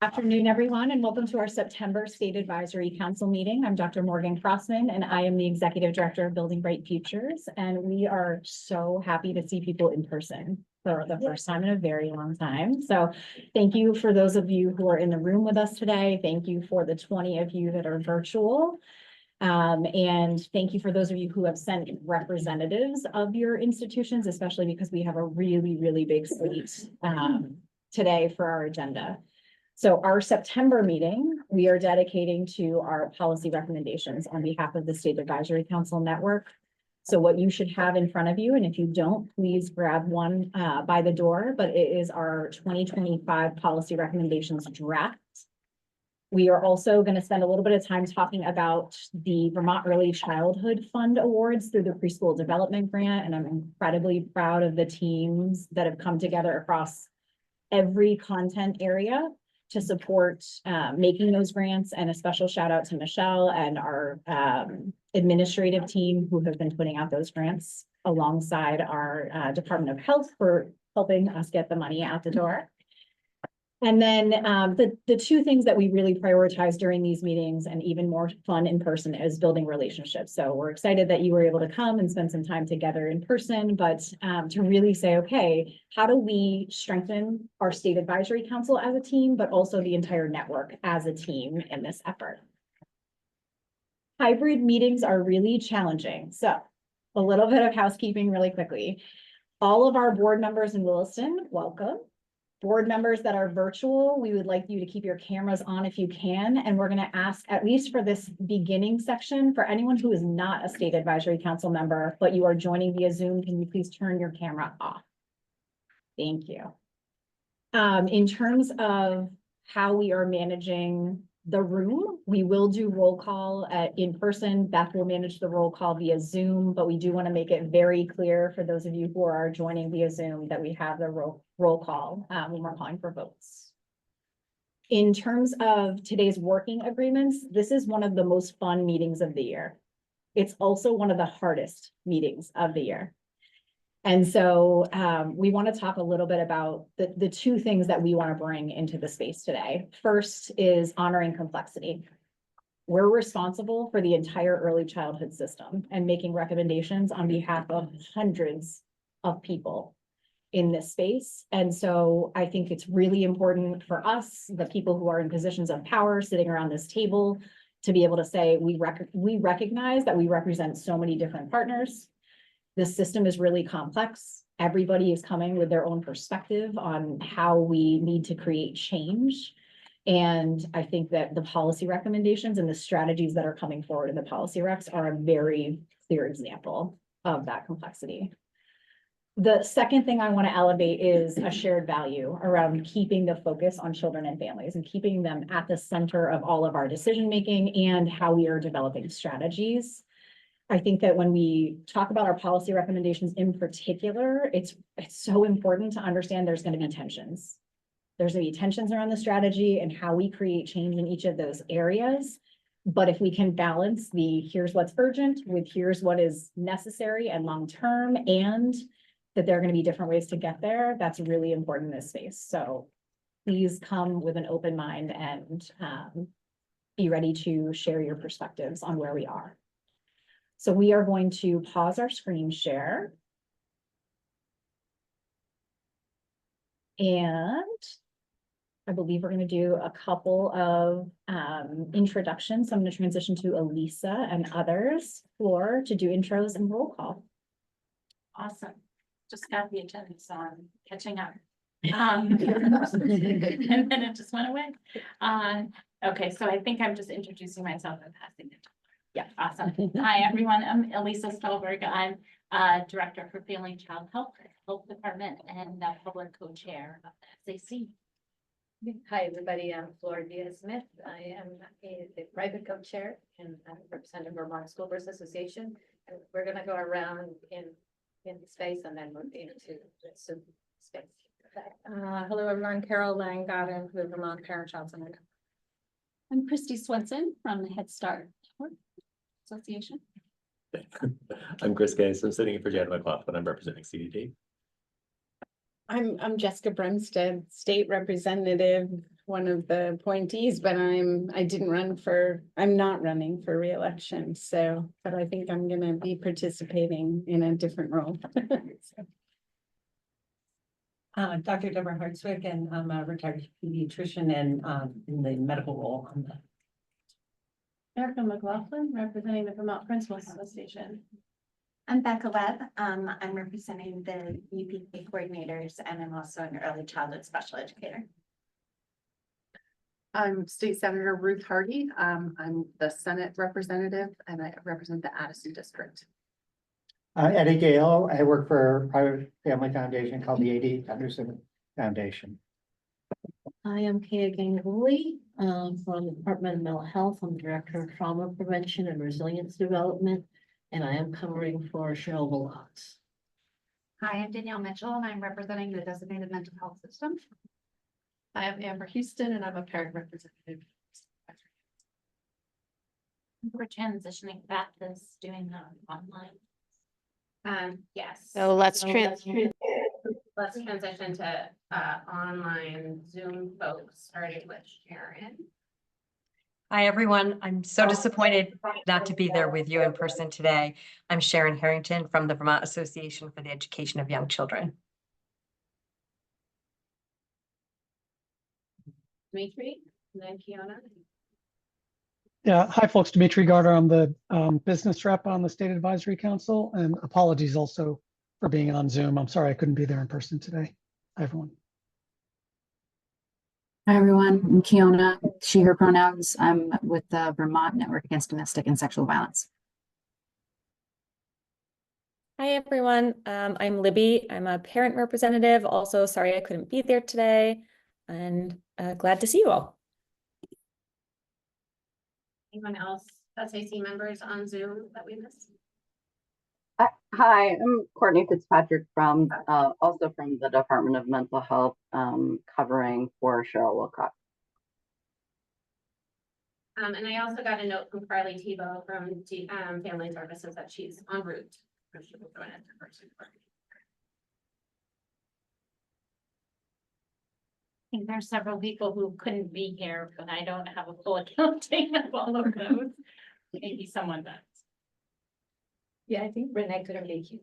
Afternoon, everyone, and welcome to our September State Advisory Council meeting. I'm Dr. Morgan Crossman, and I am the Executive Director of Building Bright Futures. And we are so happy to see people in person for the first time in a very long time. So thank you for those of you who are in the room with us today. Thank you for the 20 of you that are virtual. And thank you for those of you who have sent representatives of your institutions, especially because we have a really, really big slate today for our agenda. So our September meeting, we are dedicating to our policy recommendations on behalf of the State Advisory Council Network. So what you should have in front of you, and if you don't, please grab one by the door, but it is our 2025 policy recommendations draft. We are also going to spend a little bit of time talking about the Vermont Early Childhood Fund awards through the Preschool Development Grant, and I'm incredibly proud of the teams that have come together across every content area to support making those grants, and a special shout out to Michelle and our administrative team who have been putting out those grants alongside our Department of Health for helping us get the money out the door. And then the two things that we really prioritize during these meetings, and even more fun in person, is building relationships. So we're excited that you were able to come and spend some time together in person, but to really say, okay, how do we strengthen our State Advisory Council as a team, but also the entire network as a team in this effort? Hybrid meetings are really challenging. So a little bit of housekeeping really quickly. All of our board members in Williston, welcome. Board members that are virtual, we would like you to keep your cameras on if you can. And we're going to ask, at least for this beginning section, for anyone who is not a State Advisory Council member, but you are joining via Zoom, can you please turn your camera off? Thank you. In terms of how we are managing the room, we will do roll call in person. Beth will manage the roll call via Zoom, but we do want to make it very clear for those of you who are joining via Zoom that we have the roll call when we're calling for votes. In terms of today's working agreements, this is one of the most fun meetings of the year. It's also one of the hardest meetings of the year. And so we want to talk a little bit about the two things that we want to bring into the space today. First is honoring complexity. We're responsible for the entire early childhood system and making recommendations on behalf of hundreds of people in this space. And so I think it's really important for us, the people who are in positions of power sitting around this table, to be able to say, we recognize that we represent so many different partners. This system is really complex. Everybody is coming with their own perspective on how we need to create change. And I think that the policy recommendations and the strategies that are coming forward in the policy recs are a very clear example of that complexity. The second thing I want to elevate is a shared value around keeping the focus on children and families and keeping them at the center of all of our decision-making and how we are developing strategies. I think that when we talk about our policy recommendations in particular, it's so important to understand there's going to be tensions. There's going to be tensions around the strategy and how we create change in each of those areas. But if we can balance the here's what's urgent with here's what is necessary and long-term, and that there are going to be different ways to get there, that's really important in this space. So please come with an open mind and be ready to share your perspectives on where we are. So we are going to pause our screen share. And I believe we're going to do a couple of introductions. So I'm going to transition to Elisa and others to do intros and roll call. Awesome. Just got the agenda, so I'm catching up. And then it just went away. Okay, so I think I'm just introducing myself and passing it. Yeah, awesome. Hi, everyone. I'm Elisa Stolberg. I'm Director for Family and Child Health Department and Public Co-Chair of the SAC. Hi, everybody. I'm Flora Diaz-Smith. I am the private co-chair and I'm representing Vermont School Boards Association. And we're going to go around in the space and then move into the Zoom space. Hello, everyone. Carol Lang-Godden with Vermont Parent-Child Center. I'm Christy Swenson from the Head Start Association. I'm Chris Case. I'm sitting in for Jan McLaughlin. I'm representing CDT. I'm Jessica Bremstead, State Representative one of the appointees, but I'm not running for reelection, so, but I think I'm gonna be participating in a different role. So, Dr. Deborah Hartswick, and I'm a retired pediatrician and in the medical role on the. Erica McLaughlin, representing the Vermont Principals Association. I'm Becca Webb. I'm representing the UPK coordinators, and I'm also an early childhood special educator. I'm State Senator Ruth Hardy. I'm the Senate representative and I represent the Addison District. Eddie Gale, I work for a private family foundation called the A.D. Anderson Foundation. I am Kaya Ganguly, from the Department of Mental Health. I'm Director of Trauma Prevention and Resilience Development, and I am covering for Cheryl Wilcox. Hi, I'm Danielle Mitchell, and I'm representing the designated mental health system. I am Amber Houston and I'm a parent representative. We're transitioning back to doing online. Yes. So let's Let's transition to online Zoom folks, starting with Sharon. Hi, everyone. I'm so disappointed not to be there with you in person today. I'm Sharon Harrington from the Vermont Association for the Education of Young Children. Dimitri, and then Kiana. Yeah, hi folks, Dimitri Garter. I'm the business rep on the State Advisory Council, and apologies also for being on Zoom. I'm sorry I couldn't be there in person today. Hi, everyone. Hi, everyone. I'm Kiona, she, her pronouns. I'm with the Vermont Network Against Domestic and Sexual Violence. Hi, everyone. I'm Libby. I'm a parent representative. Also, sorry I couldn't be there today, and glad to see you all. Anyone else, SAC members on Zoom that we missed? Hi, I'm Courtney Fitzpatrick from also from the Department of Mental Health, covering for Cheryl Wilcox. And I also got a note from Carly Tebow from Family Services that she's en route. She will join us in person. I think there's several people who couldn't be here, but I don't have a full accounting of all of those. Maybe someone does. Yeah, I think Renee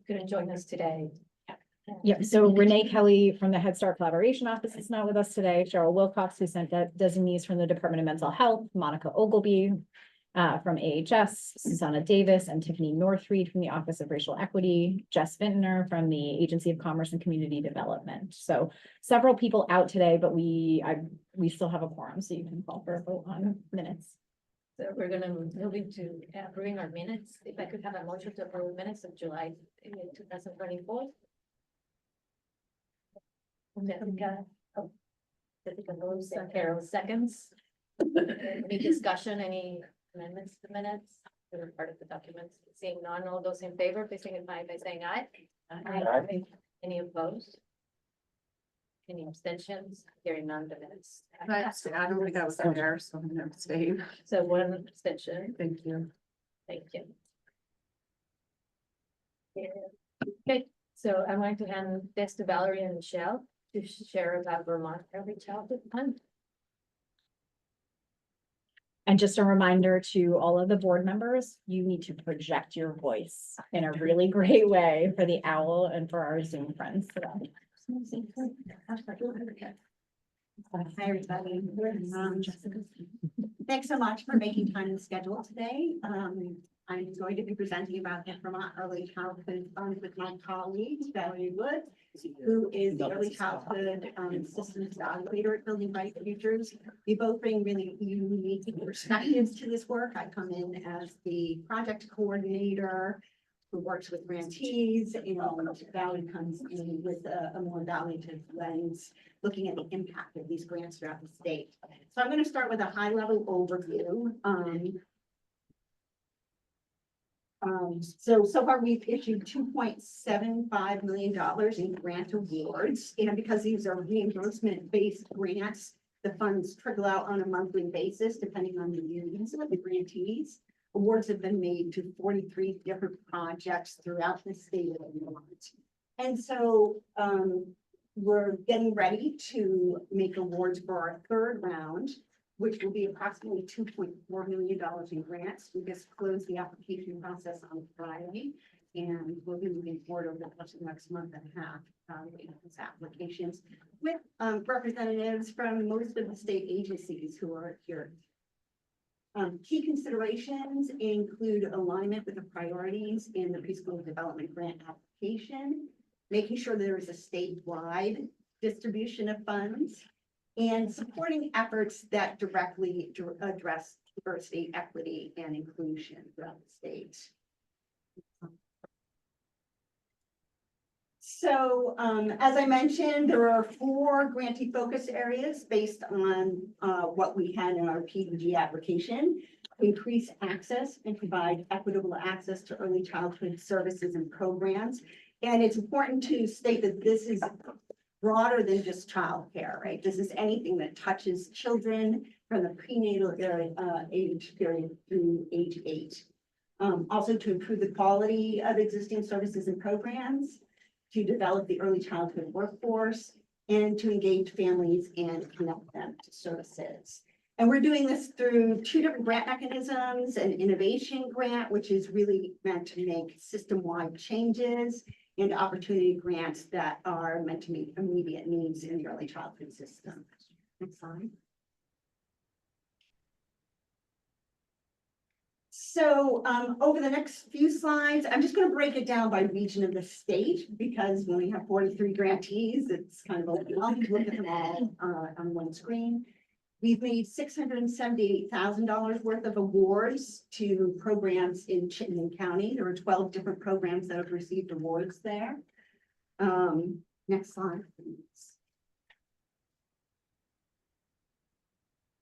couldn't join us today. Yeah, so Renee Kelly from the Head Start Collaboration Office is not with us today. Cheryl Wilcox, who sent designees from the Department of Mental Health, Monica Ogilvy from AHS, Susanna Davis, and Tiffany Northreed from the Office of Racial Equity, Jess Vintner from the Agency of Commerce and Community Development. So several people out today, but we still have a quorum, so you can call for a vote on minutes. So we're gonna move into approving our minutes. If I could have a motion to approve minutes of July 2024. Jessica moves and Carol seconds. Any discussion, any amendments to minutes that are part of the documents? Seeing none, all those in favor, please signify by saying aye. Aye. Any opposed? Any abstentions? Hearing none, the minutes. I don't think I was there, so I'm gonna abstain. So one abstention. Thank you. Thank you. Okay, so I'm going to hand this to Valerie and Michelle to share about Vermont Early Childhood Fund. And just a reminder to all of the board members, you need to project your voice in a really great way for the OWL and for our Zoom friends today. Hi, everybody. Thanks so much for making time in the schedule today. I'm going to be presenting about the Vermont Early Childhood Fund with my colleague, Valerie Wood, who is the Early Childhood Systems Evaluator at Building Bright Futures. We both bring really unique perspectives to this work. I come in as the project coordinator who works with grantees, and Valerie comes in with a more evaluative lens, looking at the impact of these grants throughout the state. So I'm going to start with a high-level overview. So far we've issued $2.75 million in grant awards, and because these are reimbursement-based grants, the funds trickle out on a monthly basis depending on the needs of the grantees. Awards have been made to 43 different projects throughout the state of Vermont. And so we're getting ready to make awards for our third round, which will be approximately $2.4 million in grants. We just closed the application process on Friday, and we'll be moving forward over the course of the next month and a half with these applications with representatives from most of the state agencies who are here. Key considerations include alignment with the priorities in the preschool development grant application, making sure there is a statewide distribution of funds, and supporting efforts that directly address diversity, equity, and inclusion throughout the state. So as I mentioned, there are 4 grantee focus areas based on what we had in our PDG application. Increase access and provide equitable access to early childhood services and programs. And it's important to state that this is broader than just childcare, right? This is anything that touches children from the prenatal age period through age 8. Also to improve the quality of existing services and programs, to develop the early childhood workforce, and to engage families and connect them to services. And we're doing this through 2 different grant mechanisms: an innovation grant, which is really meant to make system-wide changes, and opportunity grants that are meant to meet immediate needs in the early childhood system. Next slide. So over the next few slides, I'm just going to break it down by region of the state, because when we have 43 grantees, it's kind of overwhelming to look at them all on one screen. We've made $678,000 worth of awards to programs in Chittenden County. There were 12 different programs that have received awards there. Next slide, please.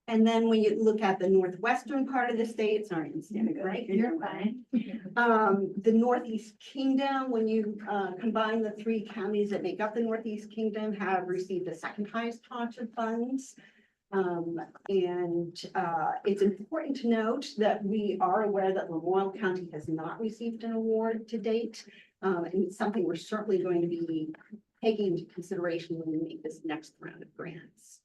And then when you look at the northwestern part of the state, sorry, I'm standing right here. You're fine. The Northeast Kingdom, when you combine the 3 counties that make up the Northeast Kingdom, have received the second highest tranche of funds. It's important to note that we are aware that Lamoille County has not received an award to date. And it's something we're certainly going to be taking into consideration when we make this next round of grants.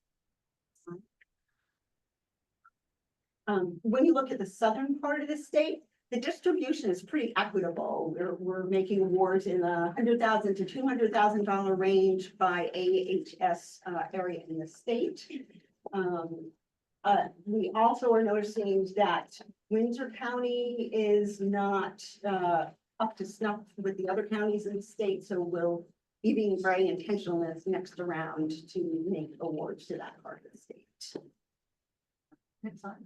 When you look at the southern part of the state, the distribution is pretty equitable. We're making awards in the $100,000 to $200,000 range by AHS area in the state. We also are noticing that Windsor County is not up to snuff with the other counties in the state, so we'll be being very intentional in this next round to make awards to that part of the state. Next slide.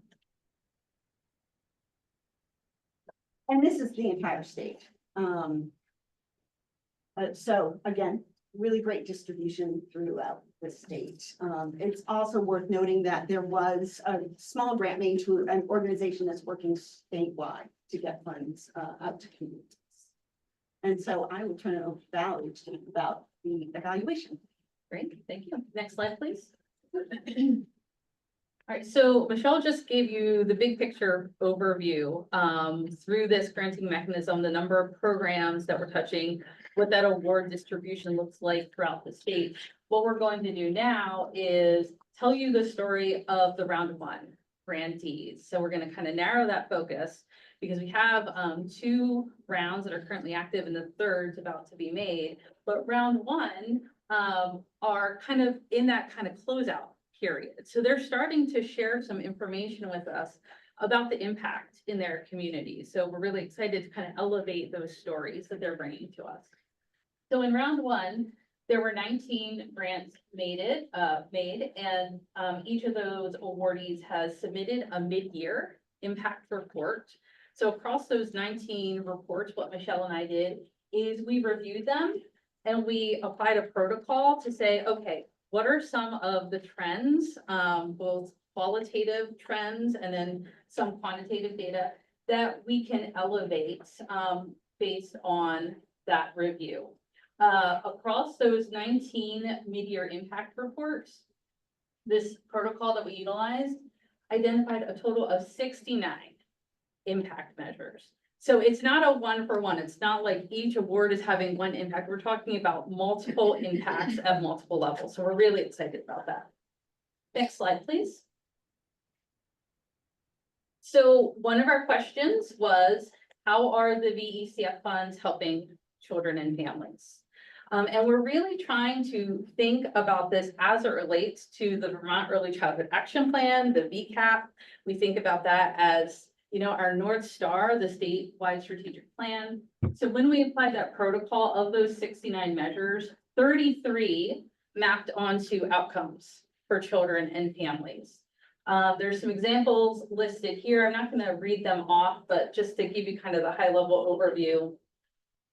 And this is the entire state. So again, really great distribution throughout the state. It's also worth noting that there was a small grant made to an organization that's working statewide to get funds out to communities. And so I will turn it over to Valerie to talk about the evaluation. Great, thank you. Next slide, please. All right, so Michelle just gave you the big picture overview through this granting mechanism, the number of programs that we're touching, what that award distribution looks like throughout the state. What we're going to do now is tell you the story of the round 1 grantees. So we're going to kind of narrow that focus because we have 2 rounds that are currently active and the third's about to be made. But round 1 are kind of in that kind of closeout period. So they're starting to share some information with us about the impact in their communities. So we're really excited to kind of elevate those stories that they're bringing to us. So in round 1, there were 19 grants made, and each of those awardees has submitted a mid-year impact report. So across those 19 reports, what Michelle and I did is we reviewed them and we applied a protocol to say, okay, what are some of the trends, both qualitative trends and then some quantitative data that we can elevate based on that review? Across those 19 mid-year impact reports, this protocol that we utilized identified a total of 69 impact measures. So it's not a one for one. It's not like each award is having one impact. We're talking about multiple impacts at multiple levels. So we're really excited about that. Next slide, please. So one of our questions was, how are the VECF funds helping children and families? And we're really trying to think about this as it relates to the Vermont Early Childhood Action Plan, the VCAP. We think about that as, you know, our North Star, the statewide strategic plan. So when we apply that protocol of those 69 measures, 33 mapped onto outcomes for children and families. There's some examples listed here. I'm not going to read them off, but just to give you kind of the high level overview,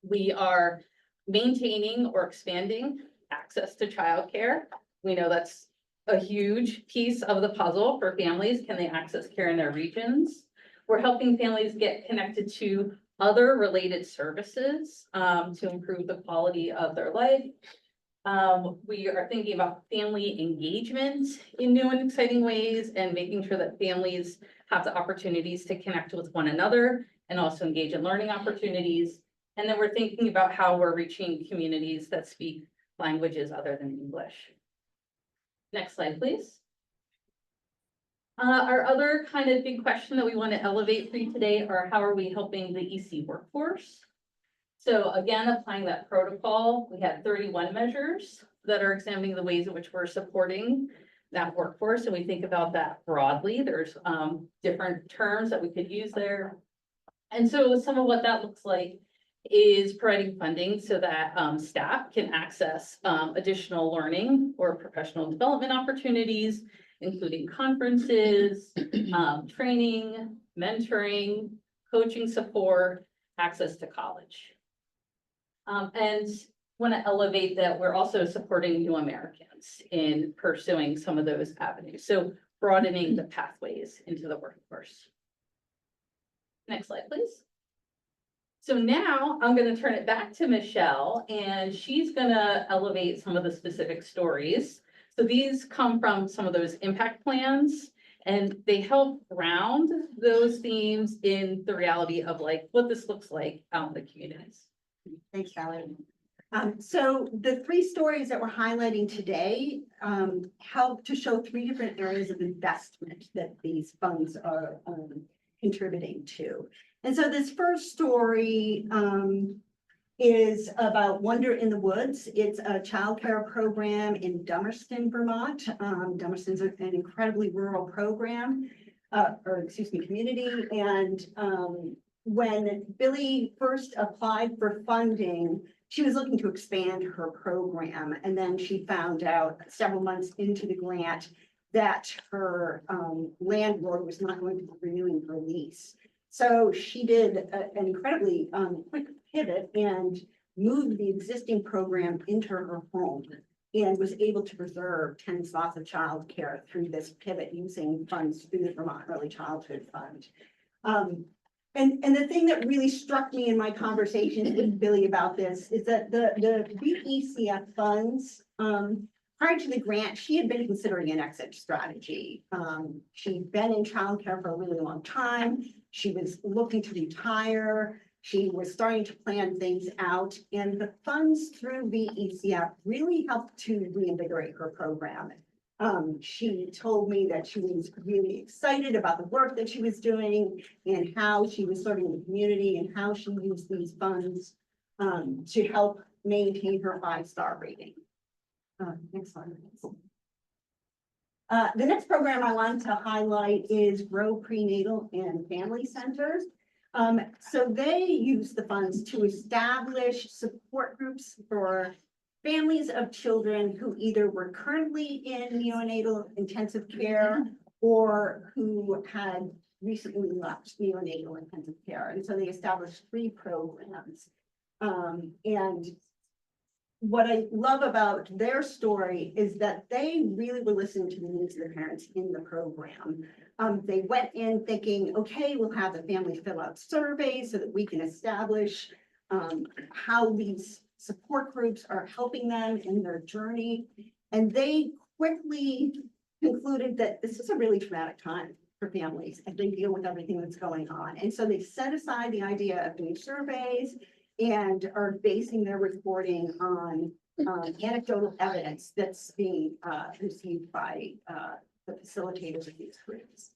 we are maintaining or expanding access to childcare. We know that's a huge piece of the puzzle for families. Can they access care in their regions? We're helping families get connected to other related services to improve the quality of their life. We are thinking about family engagement in new and exciting ways and making sure that families have the opportunities to connect with one another and also engage in learning opportunities. And then we're thinking about how we're reaching communities that speak languages other than English. Next slide, please. Our other kind of big question that we want to elevate for you today are how are we helping the EC workforce? So again, applying that protocol, we had 31 measures that are examining the ways in which we're supporting that workforce. And we think about that broadly. There's different terms that we could use there. And so some of what that looks like is providing funding so that staff can access additional learning or professional development opportunities, including conferences, training, mentoring, coaching support, access to college. And want to elevate that we're also supporting new Americans in pursuing some of those avenues. So broadening the pathways into the workforce. Next slide, please. So now I'm going to turn it back to Michelle, and she's going to elevate some of the specific stories. So these come from some of those impact plans, and they help ground those themes in the reality of like what this looks like out in the communities. Thanks, Valerie. So the three stories that we're highlighting today help to show three different areas of investment that these funds are contributing to. And so this first story is about Wonder in the Woods. It's a childcare program in Dummerston, Vermont. Dummerston's an incredibly rural program, community. And when Billy first applied for funding, she was looking to expand her program. And then she found out several months into the grant that her landlord was not going to be renewing her lease. So she did an incredibly quick pivot and moved the existing program into her home and was able to preserve 10 slots of childcare through this pivot using funds through the Vermont Early Childhood Fund. And the thing that really struck me in my conversations with Billy about this is that the VECF funds, prior to the grant, she had been considering an exit strategy. She'd been in childcare for a really long time. She was looking to retire. She was starting to plan things out, and the funds through VECF really helped to reinvigorate her program. She told me that she was really excited about the work that she was doing and how she was serving the community and how she used these funds to help maintain her 5-star rating. Next slide, please. The next program I wanted to highlight is Grow Prenatal and Family Centers. So they use the funds to establish support groups for families of children who either were currently in neonatal intensive care or who had recently left neonatal intensive care. And so they established 3 programs. And what I love about their story is that they really were listening to the needs of the parents in the program. They went in thinking, okay, we'll have the family fill out surveys so that we can establish how these support groups are helping them in their journey. And they quickly concluded that this is a really traumatic time for families as they deal with everything that's going on. And so they set aside the idea of doing surveys and are basing their reporting on anecdotal evidence that's being received by the facilitators of these groups.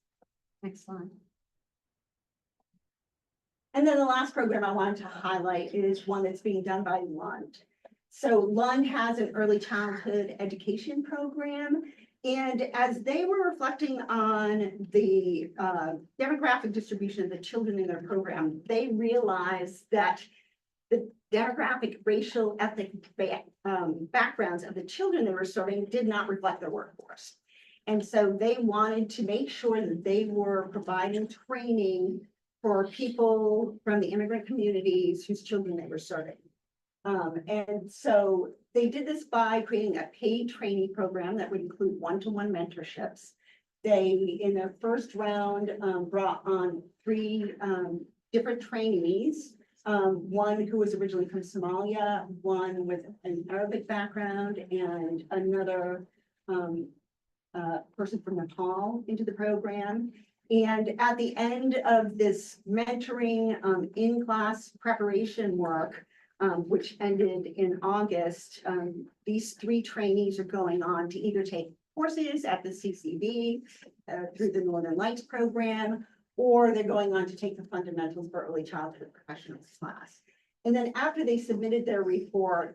Next slide. And then the last program I wanted to highlight is one that's being done by Lund. So Lund has an early childhood education program. And as they were reflecting on the demographic distribution of the children in their program, they realized that the demographic, racial, ethnic backgrounds of the children they were serving did not reflect their workforce. And so they wanted to make sure that they were providing training for people from the immigrant communities whose children they were serving. And so they did this by creating a paid training program that would include one-to-one mentorships. They, in their first round, brought on 3 different trainees. One who was originally from Somalia, one with an Arabic background, and another person from Nepal into the program. And at the end of this mentoring in-class preparation work, which ended in August, these 3 trainees are going on to either take courses at the CCB through the Northern Lights program, or they're going on to take the fundamentals for early childhood professionals class. And then after they submitted their report,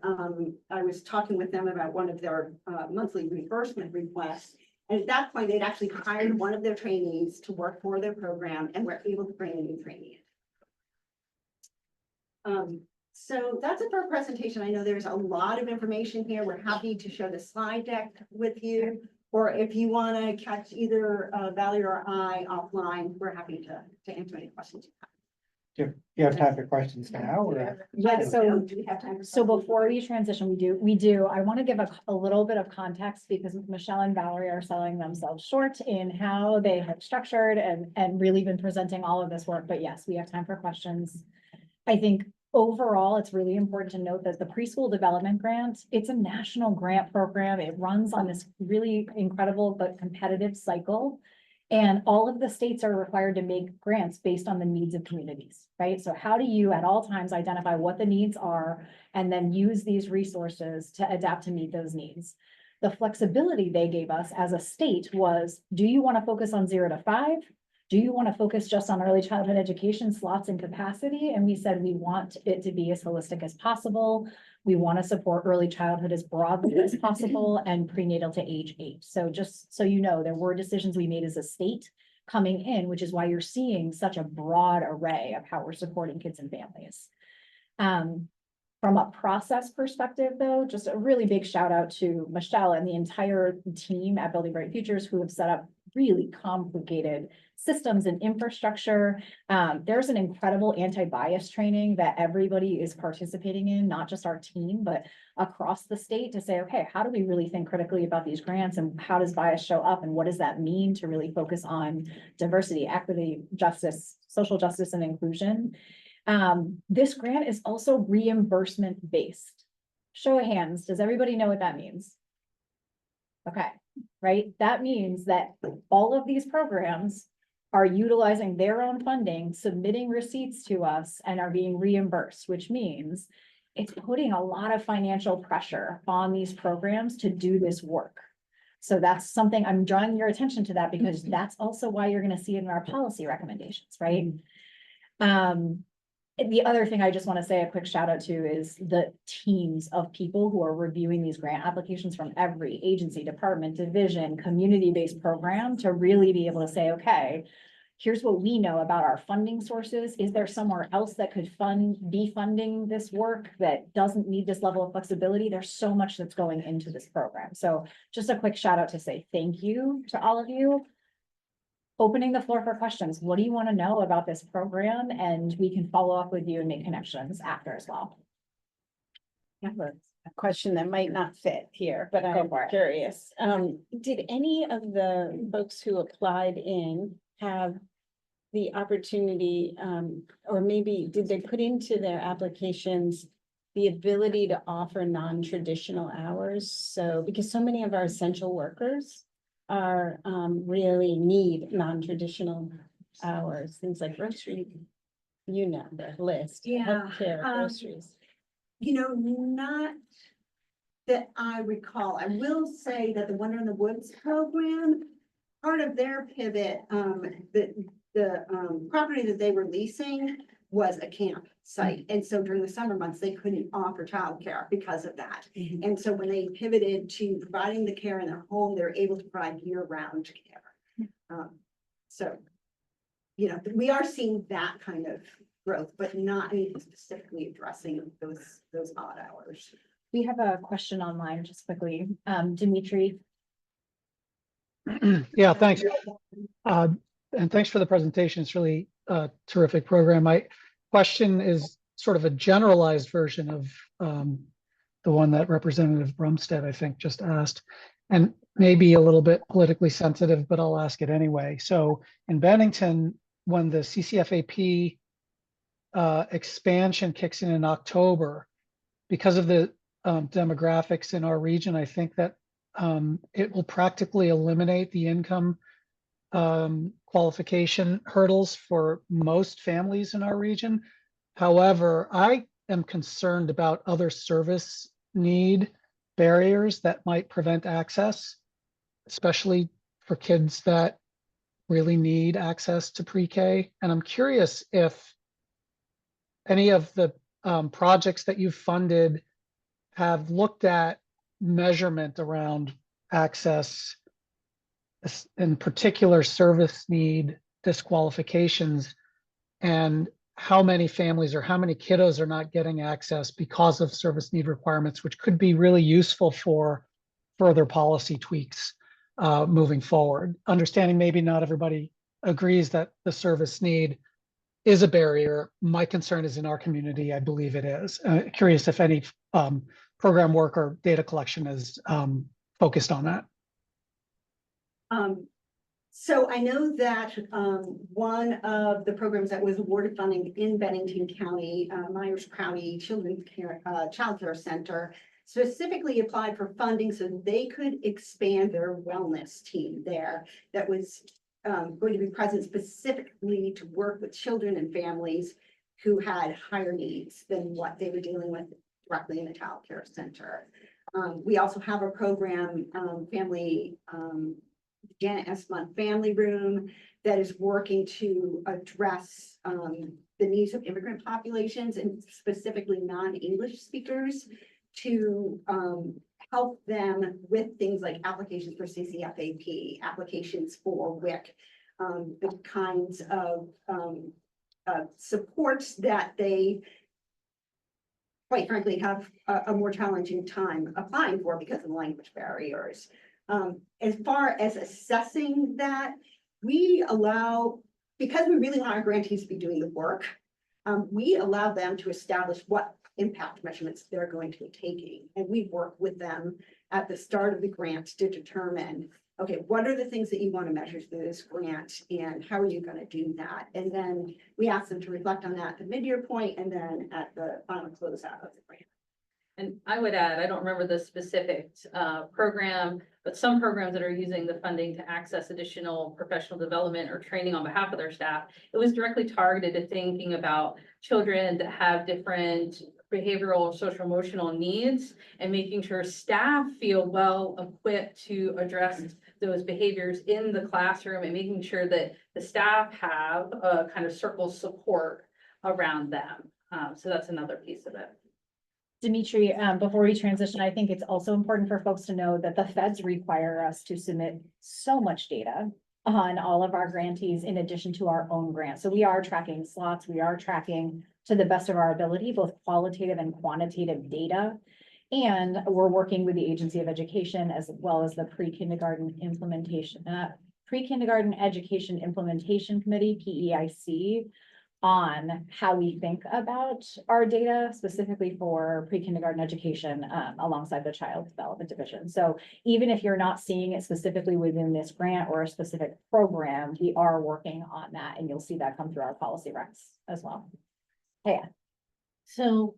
I was talking with them about one of their monthly reimbursement requests. And at that point, they'd actually hired one of their trainees to work for their program and were able to bring a new trainee in. So that's it for our presentation. I know there's a lot of information here. We're happy to show the slide deck with you. Or if you want to catch either Valerie or I offline, we're happy to answer any questions you have. Do you have time for questions now or? Yeah, so, Do we have time for so questions? before we transition, we do, I want to give a little bit of context because Michelle and Valerie are selling themselves short in how they have structured and really been presenting all of this work. But yes, we have time for questions. I think overall, it's really important to note that the preschool development grant, it's a national grant program. It runs on this really incredible but competitive cycle. And all of the states are required to make grants based on the needs of communities, right? So how do you at all times identify what the needs are and then use these resources to adapt to meet those needs? The flexibility they gave us as a state was, do you want to focus on 0 to 5? Do you want to focus just on early childhood education slots and capacity? And we said, we want it to be as holistic as possible. We want to support early childhood as broadly as possible and prenatal to age 8. So just so you know, there were decisions we made as a state coming in, which is why you're seeing such a broad array of how we're supporting kids and families. From a process perspective, though, just a really big shout out to Michelle and the entire team at Building Bright Futures who have set up really complicated systems and infrastructure. There's an incredible anti-bias training that everybody is participating in, not just our team, but across the state to say, okay, how do we really think critically about these grants and how does bias show up and what does that mean to really focus on diversity, equity, justice, social justice, and inclusion. This grant is also reimbursement based. Show of hands, does everybody know what that means? Okay, right? That means that all of these programs are utilizing their own funding, submitting receipts to us, and are being reimbursed, which means it's putting a lot of financial pressure on these programs to do this work. So that's something I'm drawing your attention to that because that's also why you're going to see it in our policy recommendations, right? The other thing I just want to say a quick shout out to is the teams of people who are reviewing these grant applications from every agency, department, division, community-based program to really be able to say, okay, here's what we know about our funding sources. Is there somewhere else that could be funding this work that doesn't need this level of flexibility? There's so much that's going into this program. So just a quick shout out to say thank you to all of you. Opening the floor for questions. What do you want to know about this program? And we can follow up with you and make connections after as well. I have a question that might not fit here, but Go I'm for it. curious. Did any of the folks who applied in have the opportunity, or maybe did they put into their applications the ability to offer non-traditional hours? So, because so many of our essential workers are really need non-traditional hours, things like grocery, you know, the list, Yeah, healthcare, groceries. You know, not that I recall. I will say that the Wonder in the Woods program, part of their pivot, the property that they were leasing was a camp site. And so during the summer months, they couldn't offer childcare because of that. And so when they pivoted to providing the care in their home, they're able to provide year-round care. So, you know, we are seeing that kind of growth, but not anything specifically addressing those odd hours. We have a question online just quickly. Dimitri. Yeah, thanks. And thanks for the presentation. It's really a terrific program. My question is sort of a generalized version of the one that Representative Brumstead, I think, just asked, and maybe a little bit politically sensitive, but I'll ask it anyway. So in Bennington, when the CCFAP expansion kicks in October, because of the demographics in our region, I think that it will practically eliminate the income qualification hurdles for most families in our region. However, I am concerned about other service need barriers that might prevent access, especially for kids that really need access to pre-K. And I'm curious if any of the projects that you've funded have looked at measurement around access, in particular service need disqualifications, and how many families or how many kiddos are not getting access because of service need requirements, which could be really useful for further policy tweaks moving forward. Understanding maybe not everybody agrees that the service need is a barrier. My concern is in our community, I believe it is. Curious if any program work or data collection is focused on that. So I know that one of the programs that was awarded funding in Bennington County, Myers County Children's Care, Child Care Center, specifically applied for funding so they could expand their wellness team there. That was going to be present specifically to work with children and families who had higher needs than what they were dealing with directly in the child care center. We also have a program, Janet Esmond Family Room, that is working to address the needs of immigrant populations and specifically non-English speakers to help them with things like applications for CCFAP, applications for WIC, the kinds of supports that they quite frankly have a more challenging time applying for because of the language barriers. As far as assessing that, we allow, because we really want our grantees to be doing the work, we allow them to establish what impact measurements they're going to be taking. And we work with them at the start of the grant to determine, okay, what are the things that you want to measure through this grant and how are you going to do that? And then we ask them to reflect on that at the mid-year point and then at the final closeout of the grant. And I would add, I don't remember the specific program, but some programs that are using the funding to access additional professional development or training on behalf of their staff, it was directly targeted at thinking about children that have different behavioral, social, emotional needs and making sure staff feel well equipped to address those behaviors in the classroom and making sure that the staff have a kind of circle support around them. So that's another piece of it. Dimitri, before we transition, I think it's also important for folks to know that the feds require us to submit so much data on all of our grantees in addition to our own grants. So we are tracking slots, we are tracking to the best of our ability, both qualitative and quantitative data. And we're working with the Agency of Education as well as the Pre-Kindergarten Education Implementation Committee, PEIC, on how we think about our data specifically for pre-kindergarten education alongside the Child Development Division. So even if you're not seeing it specifically within this grant or a specific program, we are working on that and you'll see that come through our policy recs as well. Hey. So,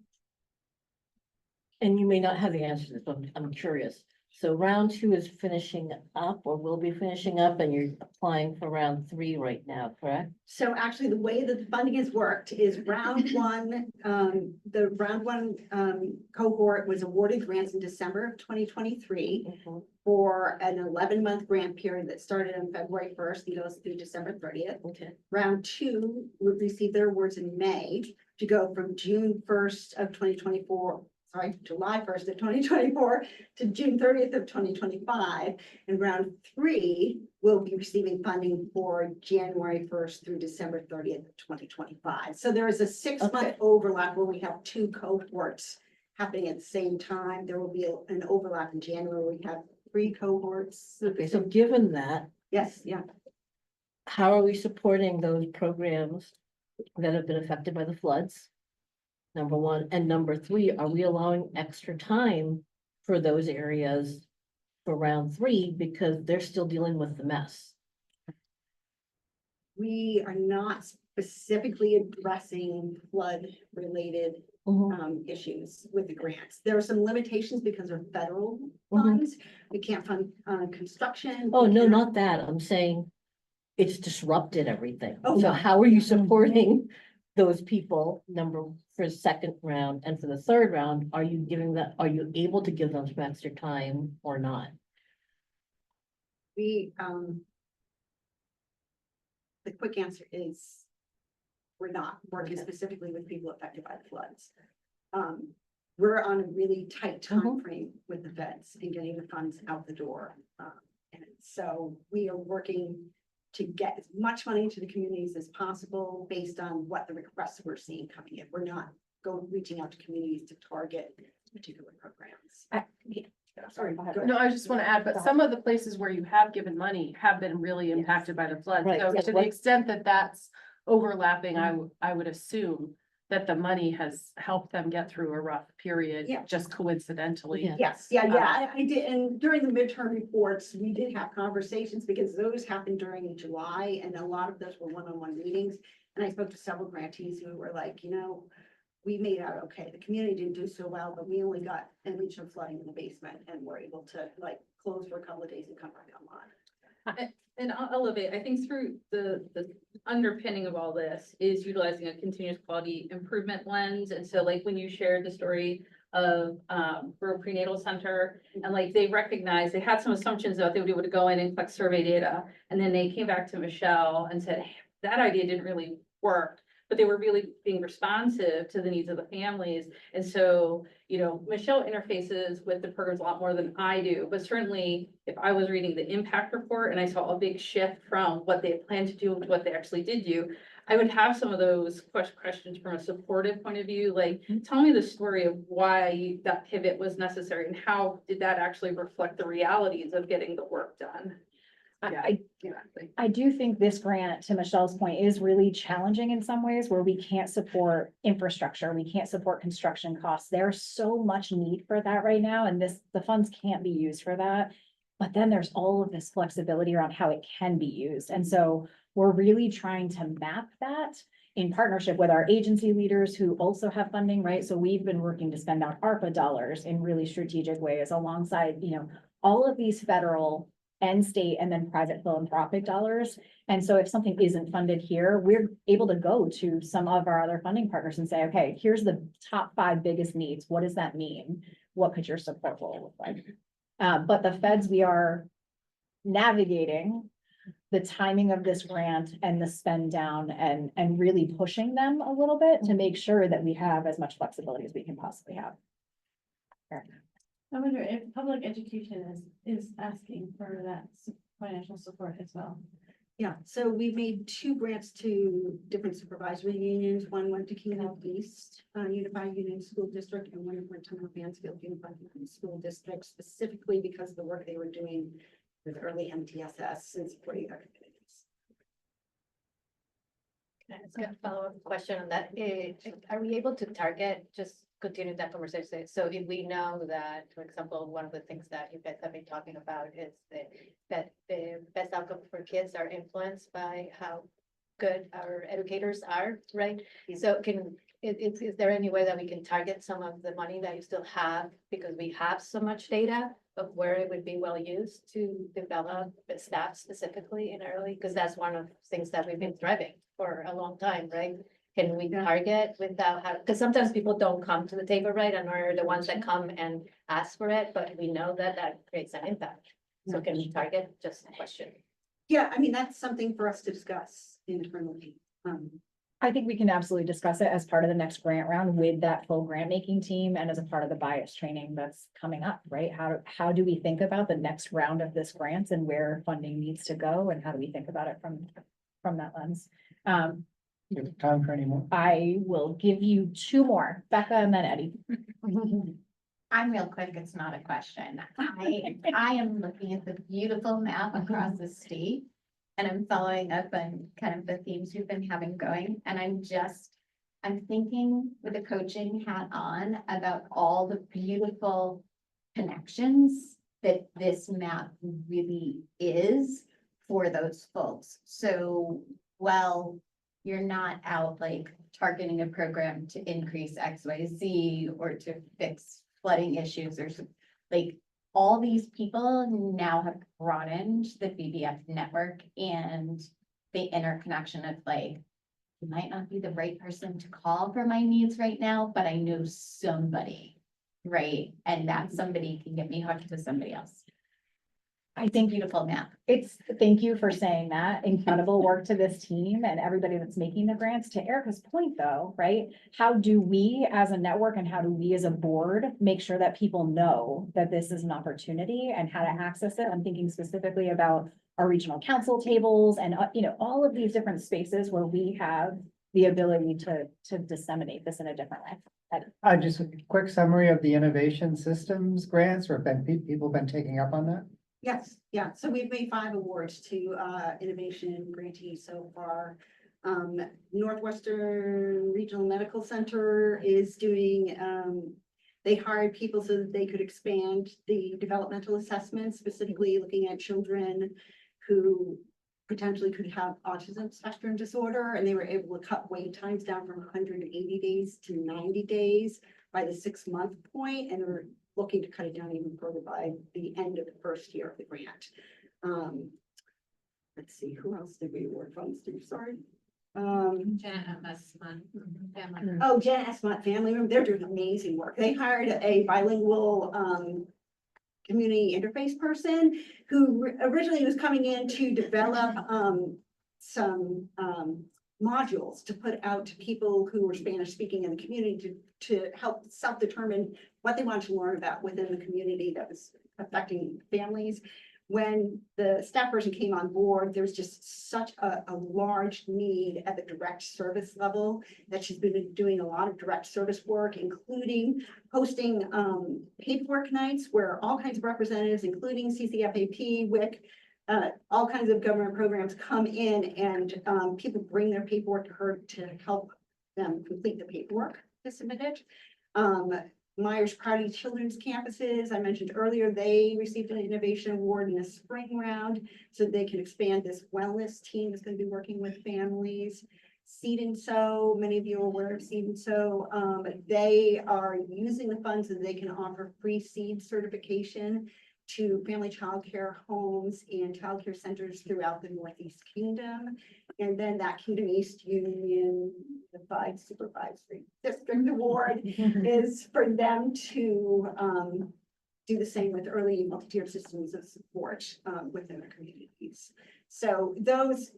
and you may not have the answer to this, but I'm curious. So round 2 is finishing up or will be finishing up and you're applying for round 3 right now, correct? So actually, the way that the funding has worked is round one, the round one cohort was awarded grants in December of 2023 for an 11-month grant period that started on February 1st and goes through December 30th. Okay. Round 2 would receive their awards in May to go from June 1st of 2024, July 1st of 2024 to June 30th of 2025. And round 3 will be receiving funding for January 1st through December 30th of 2025. So there is a 6-month overlap where we have 2 cohorts happening at the same time. There will be an overlap in January. We have 3 cohorts. Okay, so given that, Yes, yeah. how are we supporting those programs that have been affected by the floods? Number 1, and number 3, are we allowing extra time for those areas for round 3 because they're still dealing with the mess? We are not specifically addressing flood-related issues with the grants. There are some limitations because of federal funds. We can't fund construction. Oh, We no, can't- not that. I'm saying it's disrupted everything. Oh, So no. how are you supporting those people, for second round and for the third round? Are you able to give them some extra time or not? We, the quick answer is we're not working specifically with people affected by the floods. We're on a really tight time frame with the feds and getting the funds out the door. And so we are working to get as much money to the communities as possible based on what the requests we're seeing coming in. We're not reaching out to communities to target particular programs. Sorry, go ahead. No, I just want to add, but some of the places where you have given money have been really impacted by the flood. Right, So yes, to the extent that that's overlapping, I would assume that the money has helped them get through a rough period, Yeah. just coincidentally. Yeah. Yes, yeah, I did, and during the midterm reports, we did have conversations because those happened during July and a lot of those were one-on-one meetings. And I spoke to several grantees who were like, we made out okay. The community didn't do so well, but we only got an inch of flooding in the basement and were able to close for a couple of days and come back online. And I'll elevate, I think through the underpinning of all this is utilizing a continuous quality improvement lens. And so when you shared the story of rural prenatal center and they recognized, they had some assumptions that they would be able to go in and collect survey data. And then they came back to Michelle and said, hey, that idea didn't really work, but they were really being responsive to the needs of the families. And so, Michelle interfaces with the programs a lot more than I do, but certainly if I was reading the impact report and I saw a big shift from what they had planned to do to what they actually did do, I would have some of those questions from a supportive point of view, tell me the story of why that pivot was necessary and how did that actually reflect the realities of getting the work done? I do think this grant, to Michelle's point, is really challenging in some ways where we can't support infrastructure, we can't support construction costs. There's so much need for that right now, and the funds can't be used for that. But then there's all of this flexibility around how it can be used. And so we're really trying to map that in partnership with our agency leaders who also have funding, right? So we've been working to spend out ARPA dollars in really strategic ways alongside, all of these federal and state and then private philanthropic dollars. And so if something isn't funded here, we're able to go to some of our other funding partners and say, okay, here's the top 5 biggest needs. What does that mean? What could your support role look like? But the feds, we are navigating the timing of this grant and the spend down and really pushing them a little bit to make sure that we have as much flexibility as we can possibly have. I wonder if public education is asking for that financial support as well. Yeah, so we made 2 grants to different supervisory unions. One went to King Health East Unified Union School District, and one went to North Mansfield Unified Union School District, specifically because of the work they were doing with early MTSS and supporting their communities. I've got a follow-up question on that. Are we able to target, just continue that conversation? So if we know that, for example, one of the things that you guys have been talking about is that the best outcome for kids are influenced by how good our educators are, right? So is there any way that we can target some of the money that you still have? Because we have so much data of where it would be well used to develop the staff specifically in early, because that's one of the things that we've been driving for a long time, right? Can we target without having, because sometimes people don't come to the table, right, and are the ones that come and ask for it, but we know that that creates an impact. So can we target, just a question? Yeah, I mean, that's something for us to discuss internally. I think we can absolutely discuss it as part of the next grant round with that full grant making team and as a part of the bias training that's coming up, right? How do we think about the next round of this grants and where funding needs to go, and how do we think about it from that lens? You have time for any more? I will give you two more, Becca and then Eddie. I'm real quick, it's not a question. I am looking at the beautiful map across the state. And I'm following up on kind of the themes we've been having going, and I'm thinking with a coaching hat on about all the beautiful connections that this map really is for those folks. So while you're not out like targeting a program to increase X, Y, Z, or to fix flooding issues or like, all these people now have broadened the BBF network and the interconnection of like, you might not be the right person to call for my needs right now, but I know somebody, right? And that somebody can get me hooked to somebody else. I think beautiful map. Thank you for saying that. Incredible work to this team and everybody that's making the grants. To Erica's point though, right? How do we as a network and how do we as a board make sure that people know that this is an opportunity and how to access it? I'm thinking specifically about our regional council tables and, all of these different spaces where we have the ability to disseminate this in a different way. Just a quick summary of the innovation systems grants, or have people been taking up on that? Yes, yeah, so we've made 5 awards to innovation grantees so far. Northwestern Regional Medical Center is doing, they hired people so that they could expand the developmental assessments, specifically looking at children who potentially could have autism spectrum disorder, and they were able to cut wait times down from 180 days to 90 days by the 6-month point, and they're looking to cut it down even further by the end of the first year of the grant. Let's see, who else did we award funds to? Sorry. Jen Esmond. Oh, Jen Esmond Family Room, they're doing amazing work. They hired a bilingual community interface person who originally was coming in to develop some modules to put out to people who were Spanish speaking in the community to help self-determine what they wanted to learn about within the community that was affecting families. When the staff person came on board, there was just such a large need at the direct service level that she's been doing a lot of direct service work, including hosting paperwork nights where all kinds of representatives, including CCFAP, WIC, all kinds of government programs come in, and people bring their paperwork to her to help them complete the paperwork to submit it. Myers-Crowdy Children's Campuses, I mentioned earlier, they received an innovation award in the spring round so they can expand this wellness team that's going to be working with families. Seed and Sow, many of you are aware of Seed and Sow. They are using the funds so they can offer free seed certification to family childcare homes and childcare centers throughout the Northeast Kingdom. And then that Kingdom East Union, the 5 Supervisory District Award is for them to do the same with early multi-tiered systems of support within their communities. So those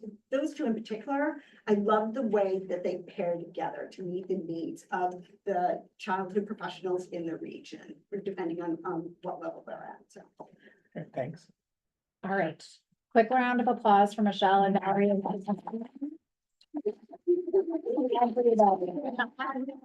two in particular, I love the way that they pair together to meet the needs of the childhood professionals in the region, depending on what level they're at. So, Okay, thanks. All right, quick round of applause for Michelle and Valerie.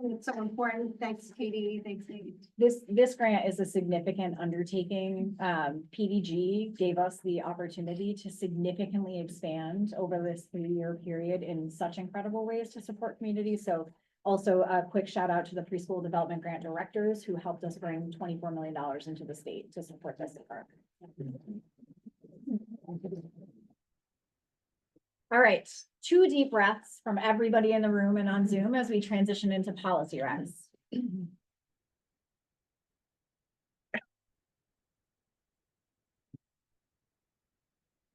It's so important. Thanks, Katie. Thanks, Katie. This grant is a significant undertaking. PDG gave us the opportunity to significantly expand over this 3-year period in such incredible ways to support communities. So also a quick shout out to the preschool development grant directors who helped us bring $24 million into the state to support this effort. All right, 2 deep breaths from everybody in the room and on Zoom as we transition into policy recs.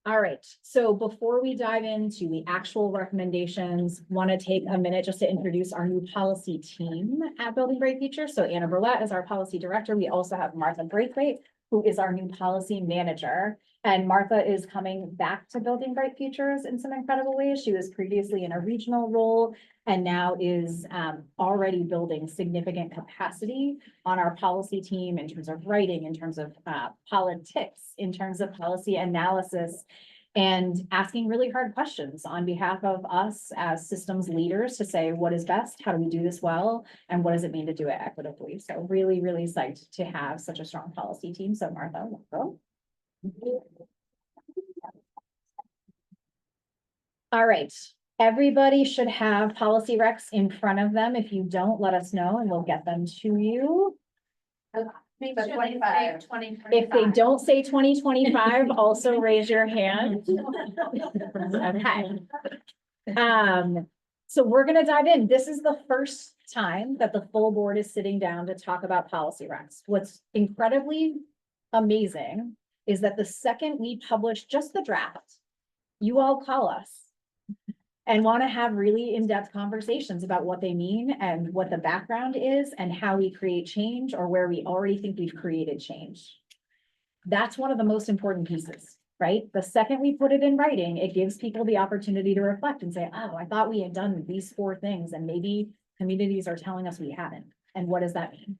All right, so before we dive into the actual recommendations, want to take a minute just to introduce our new policy team at Building Bright Future. So Anna Burlett is our policy director. We also have Martha Braithwaite, who is our new policy manager. And Martha is coming back to Building Bright Futures in some incredible ways. She was previously in a regional role and now is already building significant capacity on our policy team in terms of writing, in terms of politics, in terms of policy analysis, and asking really hard questions on behalf of us as systems leaders to say what is best, how do we do this well, and what does it mean to do it equitably. So really, really psyched to have such a strong policy team. So Martha, welcome. All right, everybody should have policy recs in front of them. If you don't, let us know and we'll get them to you. But 25. If they don't say 2025, also raise your hand. Okay. So we're gonna dive in. This is the first time that the full board is sitting down to talk about policy recs. What's incredibly amazing is that the second we publish just the draft, you all call us and want to have really in-depth conversations about what they mean and what the background is and how we create change or where we already think we've created change. That's one of the most important pieces, right? The second we put it in writing, it gives people the opportunity to reflect and say, oh, I thought we had done these 4 things and maybe communities are telling us we haven't. And what does that mean?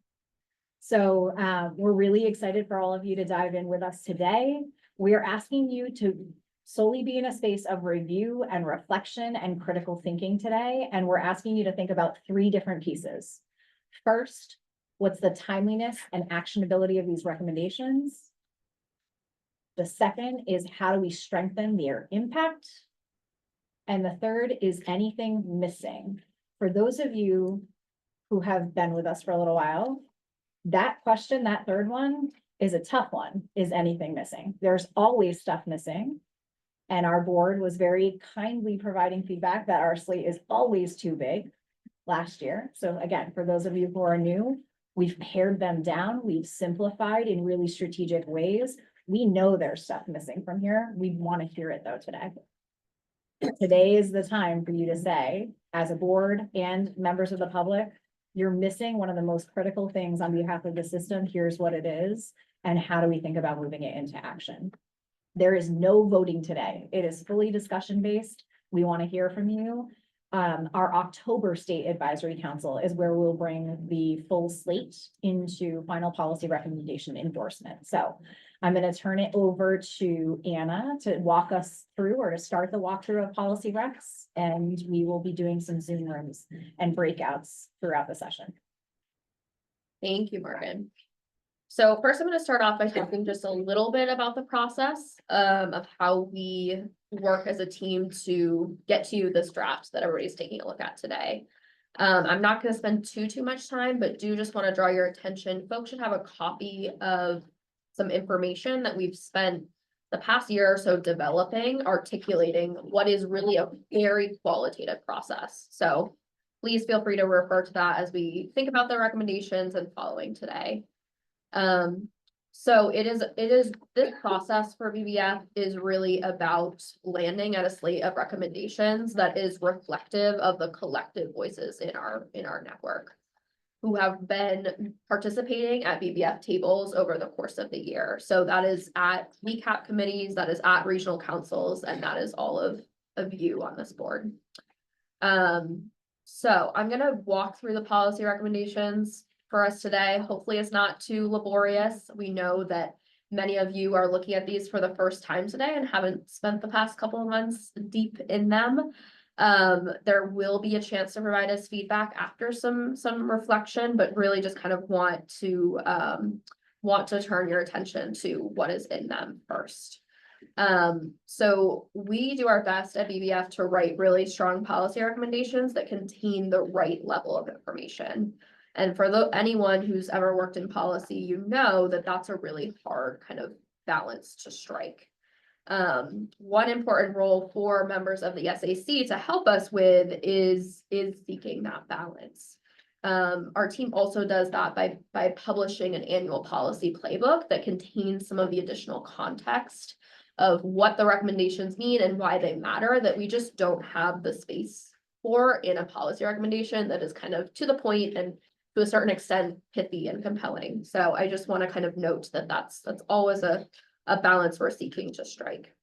So we're really excited for all of you to dive in with us today. We are asking you to solely be in a space of review and reflection and critical thinking today. And we're asking you to think about 3 different pieces. First, what's the timeliness and actionability of these recommendations? The second is how do we strengthen their impact? And the third is anything missing? For those of you who have been with us for a little while, that question, that third one, is a tough one. Is anything missing? There's always stuff missing. And our board was very kindly providing feedback that our slate is always too big last year. So again, for those of you who are new, we've pared them down. We've simplified in really strategic ways. We know there's stuff missing from here. We want to hear it though today. Today is the time for you to say, as a board and members of the public, you're missing one of the most critical things on behalf of the system. Here's what it is. And how do we think about moving it into action? There is no voting today. It is fully discussion based. We want to hear from you. Our October State Advisory Council is where we'll bring the full slate into final policy recommendation endorsement. So I'm going to turn it over to Anna to walk us through or to start the walkthrough of policy recs. And we will be doing some Zoom rooms and breakouts throughout the session. Thank you, Morgan. So first, I'm going to start off by talking just a little bit about the process of how we work as a team to get to you this draft that everybody's taking a look at today. I'm not going to spend too much time, but do just want to draw your attention. Folks should have a copy of some information that we've spent the past year or so developing, articulating what is really a very qualitative process. So please feel free to refer to that as we think about the recommendations and following today. So it is this process for BBF is really about landing at a slate of recommendations that is reflective of the collective voices in our network who have been participating at BBF tables over the course of the year. So that is at VCAP committees, that is at regional councils, and that is all of you on this board. So I'm going to walk through the policy recommendations for us today. Hopefully it's not too laborious. We know that many of you are looking at these for the first time today and haven't spent the past couple of months deep in them. There will be a chance to provide us feedback after some reflection, but really just kind of want to turn your attention to what is in them first. So we do our best at BBF to write really strong policy recommendations that contain the right level of information. And for anyone who's ever worked in policy, you know that that's a really hard kind of balance to strike. One important role for members of the SAC to help us with is seeking that balance. Our team also does that by publishing an annual policy playbook that contains some of the additional context of what the recommendations mean and why they matter, that we just don't have the space for in a policy recommendation that is kind of to the point and to a certain extent pithy and compelling. So I just want to kind of note that that's always a balance we're seeking to strike.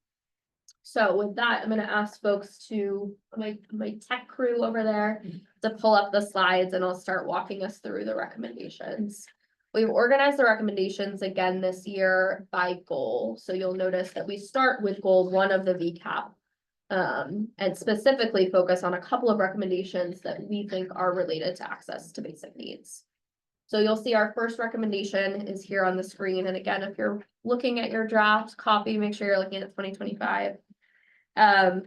So with that, I'm going to ask folks to, my tech crew over there, to pull up the slides, and I'll start walking us through the recommendations. We've organized the recommendations again this year by goal. So you'll notice that we start with goal 1 of the VCAP, and specifically focus on a couple of recommendations that we think are related to access to basic needs. So you'll see our first recommendation is here on the screen. And again, if you're looking at your draft copy, make sure you're looking at 2025.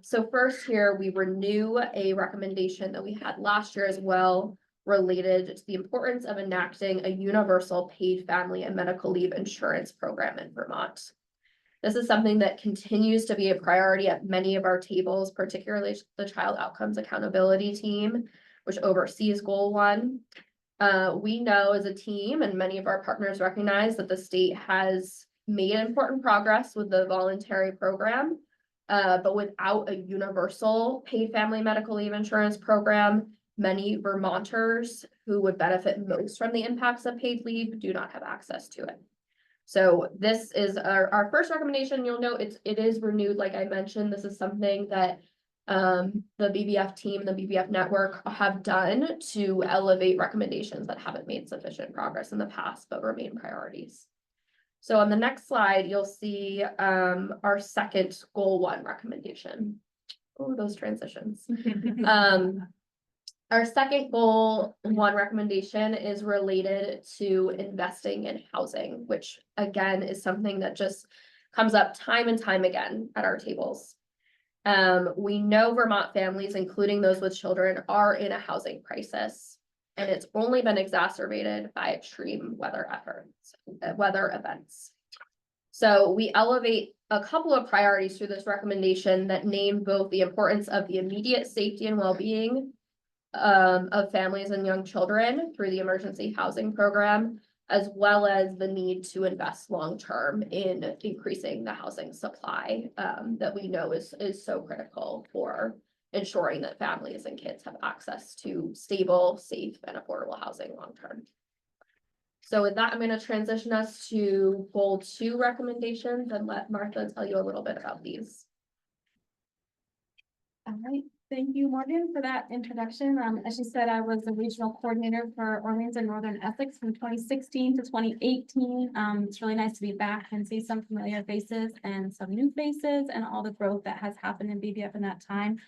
So first here, we renew a recommendation that we had last year as well, related to the importance of enacting a universal paid family and medical leave insurance program in Vermont. This is something that continues to be a priority at many of our tables, particularly the Child Outcomes Accountability Team, which oversees Goal 1. We know as a team, and many of our partners recognize, that the state has made important progress with the voluntary program, but without a universal paid family medical leave insurance program, many Vermonters who would benefit most from the impacts of paid leave do not have access to it. So this is our first recommendation. You'll note it is renewed. Like I mentioned, this is something that the BBF team, the BBF network have done to elevate recommendations that haven't made sufficient progress in the past, but remain priorities. So on the next slide, you'll see our second Goal 1 recommendation. Oh, those transitions. Our second Goal 1 recommendation is related to investing in housing, which again is something that just comes up time and time again at our tables. We know Vermont families, including those with children, are in a housing crisis, and it's only been exacerbated by extreme weather events. So we elevate a couple of priorities through this recommendation that name both the importance of the immediate safety and well-being of families and young children through the emergency housing program, as well as the need to invest long-term in increasing the housing supply that we know is so critical for ensuring that families and kids have access to stable, safe, and affordable housing long-term. So with that, I'm going to transition us to Goal 2 recommendations and let Martha tell you a little bit about these. All right. Thank you, Morgan, for that introduction. As you said, I was the regional coordinator for Orleans and Northern Essex from 2016 to 2018. It's really nice to be back and see some familiar faces and some new faces and all the growth that has happened in BBF in that time.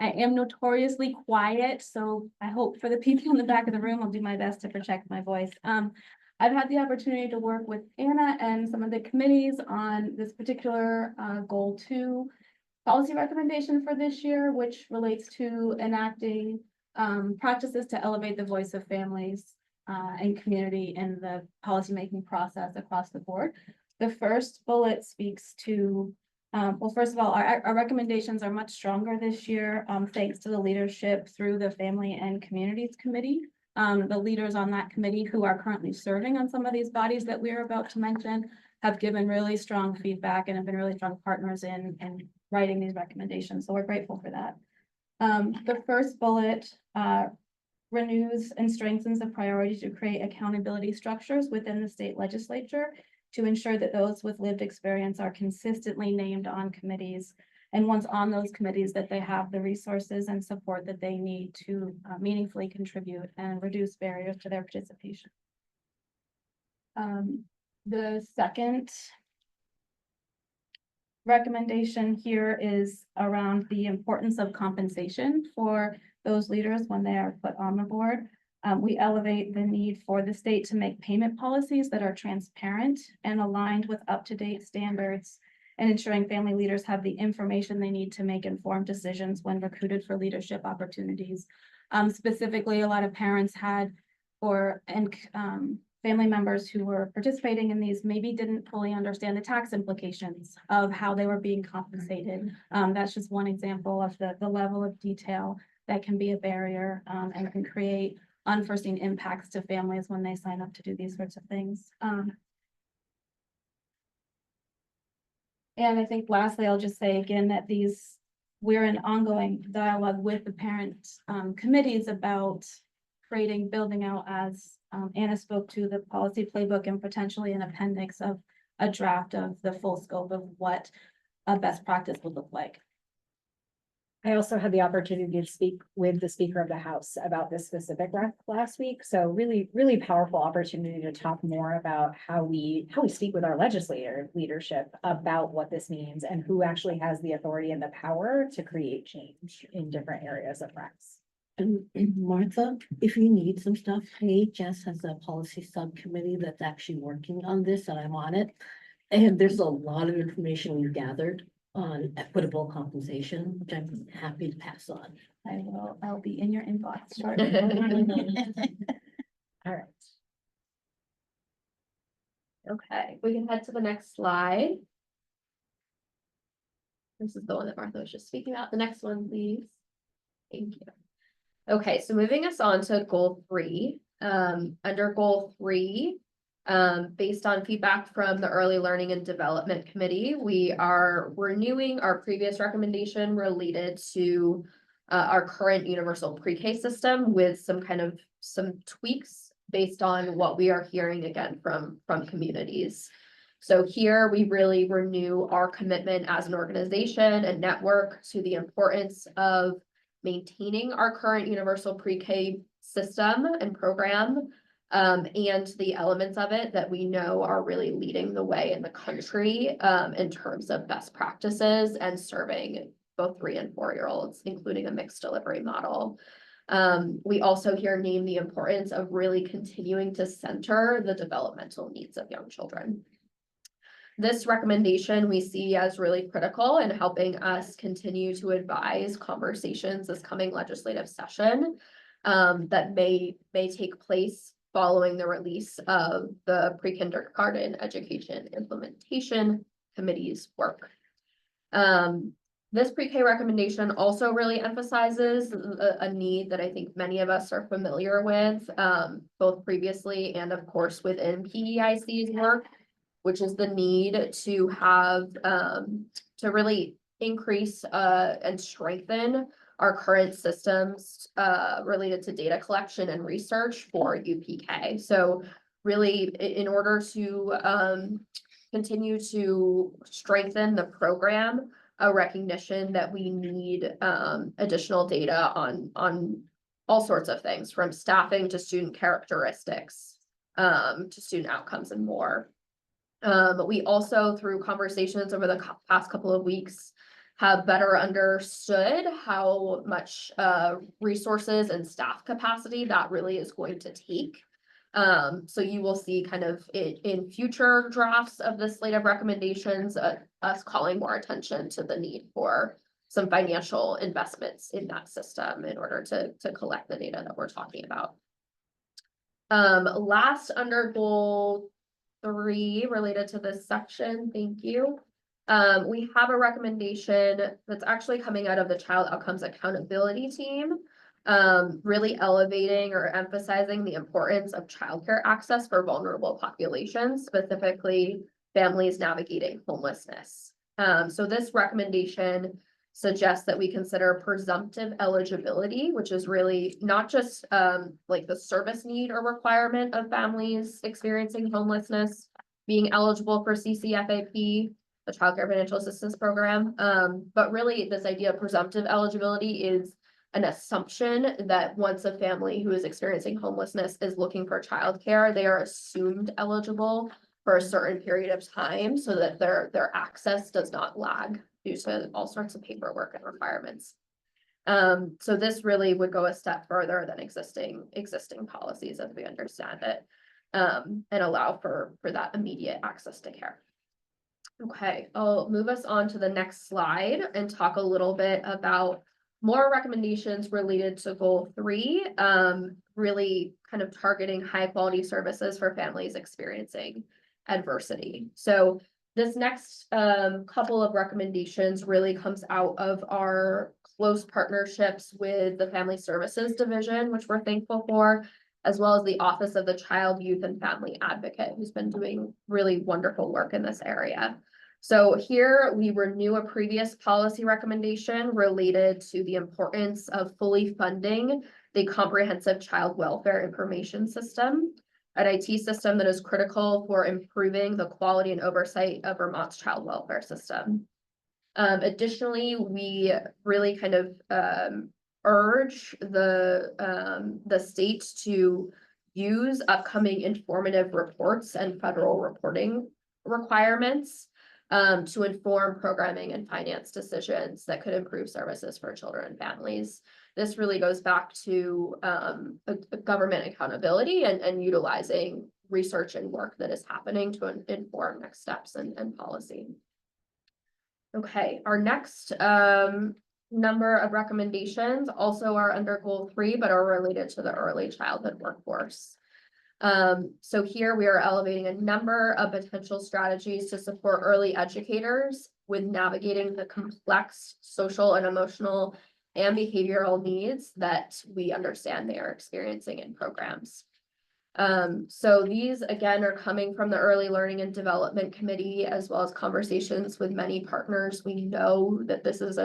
I am notoriously quiet, so I hope for the people in the back of the room, I'll do my best to protect my voice. I've had the opportunity to work with Anna and some of the committees on this particular Goal 2 policy recommendation for this year, which relates to enacting practices to elevate the voice of families and community in the policymaking process across the board. The first bullet speaks to, well, first of all, our recommendations are much stronger this year, thanks to the leadership through the Family and Communities Committee. The leaders on that committee who are currently serving on some of these bodies that we're about to mention have given really strong feedback and have been really strong partners in writing these recommendations. So we're grateful for that. The first bullet renews and strengthens the priority to create accountability structures within the state legislature to ensure that those with lived experience are consistently named on committees, and once on those committees, that they have the resources and support that they need to meaningfully contribute and reduce barriers to their participation. The second recommendation here is around the importance of compensation for those leaders when they are put on the board. We elevate the need for the state to make payment policies that are transparent and aligned with up-to-date standards, and ensuring family leaders have the information they need to make informed decisions when recruited for leadership opportunities. Specifically, a lot of parents had family members who were participating in these maybe didn't fully understand the tax implications of how they were being compensated. That's just one example of the level of detail that can be a barrier, and can create unforeseen impacts to families when they sign up to do these sorts of things. And I think lastly, I'll just say again that we're in ongoing dialogue with the parent committees about creating, building out, as Anna spoke to, the policy playbook and potentially an appendix of a draft of the full scope of what a best practice would look like. I also had the opportunity to speak with the Speaker of the House about this specific rec last week. So really, really powerful opportunity to talk more about how we speak with our leadership about what this means and who actually has the authority and the power to create change in different areas of recs. And Martha, if you need some stuff, AHS has a policy subcommittee that's actually working on this, and I'm on it. And there's a lot of information we've gathered on equitable compensation, which I'm happy to pass on. I'll be in your inbox shortly. All right. Okay, we can head to the next slide. This is the one that Martha was just speaking about. The next one, please. Thank you. Okay, so moving us on to goal 3. Under goal 3, based on feedback from the Early Learning and Development Committee, we are renewing our previous recommendation related to our current universal pre-K system with some tweaks based on what we are hearing again from communities. So here we really renew our commitment as an organization and network to the importance of maintaining our current universal pre-K system and program, and the elements of it that we know are really leading the way in the country in terms of best practices and serving both 3- and 4-year-olds, including a mixed delivery model. We also here name the importance of really continuing to center the developmental needs of young children. This recommendation we see as really critical in helping us continue to advise conversations this coming legislative session that may take place following the release of the Pre-Kindergarten Education Implementation Committee's work. This pre-K recommendation also really emphasizes a need that I think many of us are familiar with, both previously and of course within PEIC's work, which is the need to have, to really increase and strengthen our current systems related to data collection and research for UPK. So really, in order to continue to strengthen the program, a recognition that we need additional data on all sorts of things, from staffing to student characteristics, to student outcomes and more. But we also, through conversations over the past couple of weeks, have better understood how much resources and staff capacity that really is going to take. So you will see kind of in future drafts of the slate of recommendations, us calling more attention to the need for some financial investments in that system in order to collect the data that we're talking about. Last, under goal 3 related to this section, thank you. We have a recommendation that's actually coming out of the Child Outcomes Accountability Team, really elevating or emphasizing the importance of childcare access for vulnerable populations, specifically families navigating homelessness. So this recommendation suggests that we consider presumptive eligibility, which is really not just like the service need or requirement of families experiencing homelessness being eligible for CCFAP, the Child Care Financial Assistance Program, but really this idea of presumptive eligibility is an assumption that once a family who is experiencing homelessness is looking for childcare, they are assumed eligible for a certain period of time so that their access does not lag due to all sorts of paperwork and requirements. So this really would go a step further than existing policies as we understand it, and allow for that immediate access to care. Okay, I'll move us on to the next slide and talk a little bit about more recommendations related to goal 3, really kind of targeting high quality services for families experiencing adversity. So this next couple of recommendations really comes out of our close partnerships with the Family Services Division, which we're thankful for, as well as the Office of the Child, Youth, and Family Advocate, who's been doing really wonderful work in this area. So here we renew a previous policy recommendation related to the importance of fully funding the comprehensive child welfare information system, an IT system that is critical for improving the quality and oversight of Vermont's child welfare system. Additionally, we really kind of urge the state to use upcoming informative reports and federal reporting requirements to inform programming and finance decisions that could improve services for children and families. This really goes back to government accountability and utilizing research and work that is happening to inform next steps and policy. Okay, our next number of recommendations also are under goal 3, but are related to the early childhood workforce. So here we are elevating a number of potential strategies to support early educators with navigating the complex social and emotional and behavioral needs that we understand they are experiencing in programs. So these again are coming from the Early Learning and Development Committee, as well as conversations with many partners. We know that this is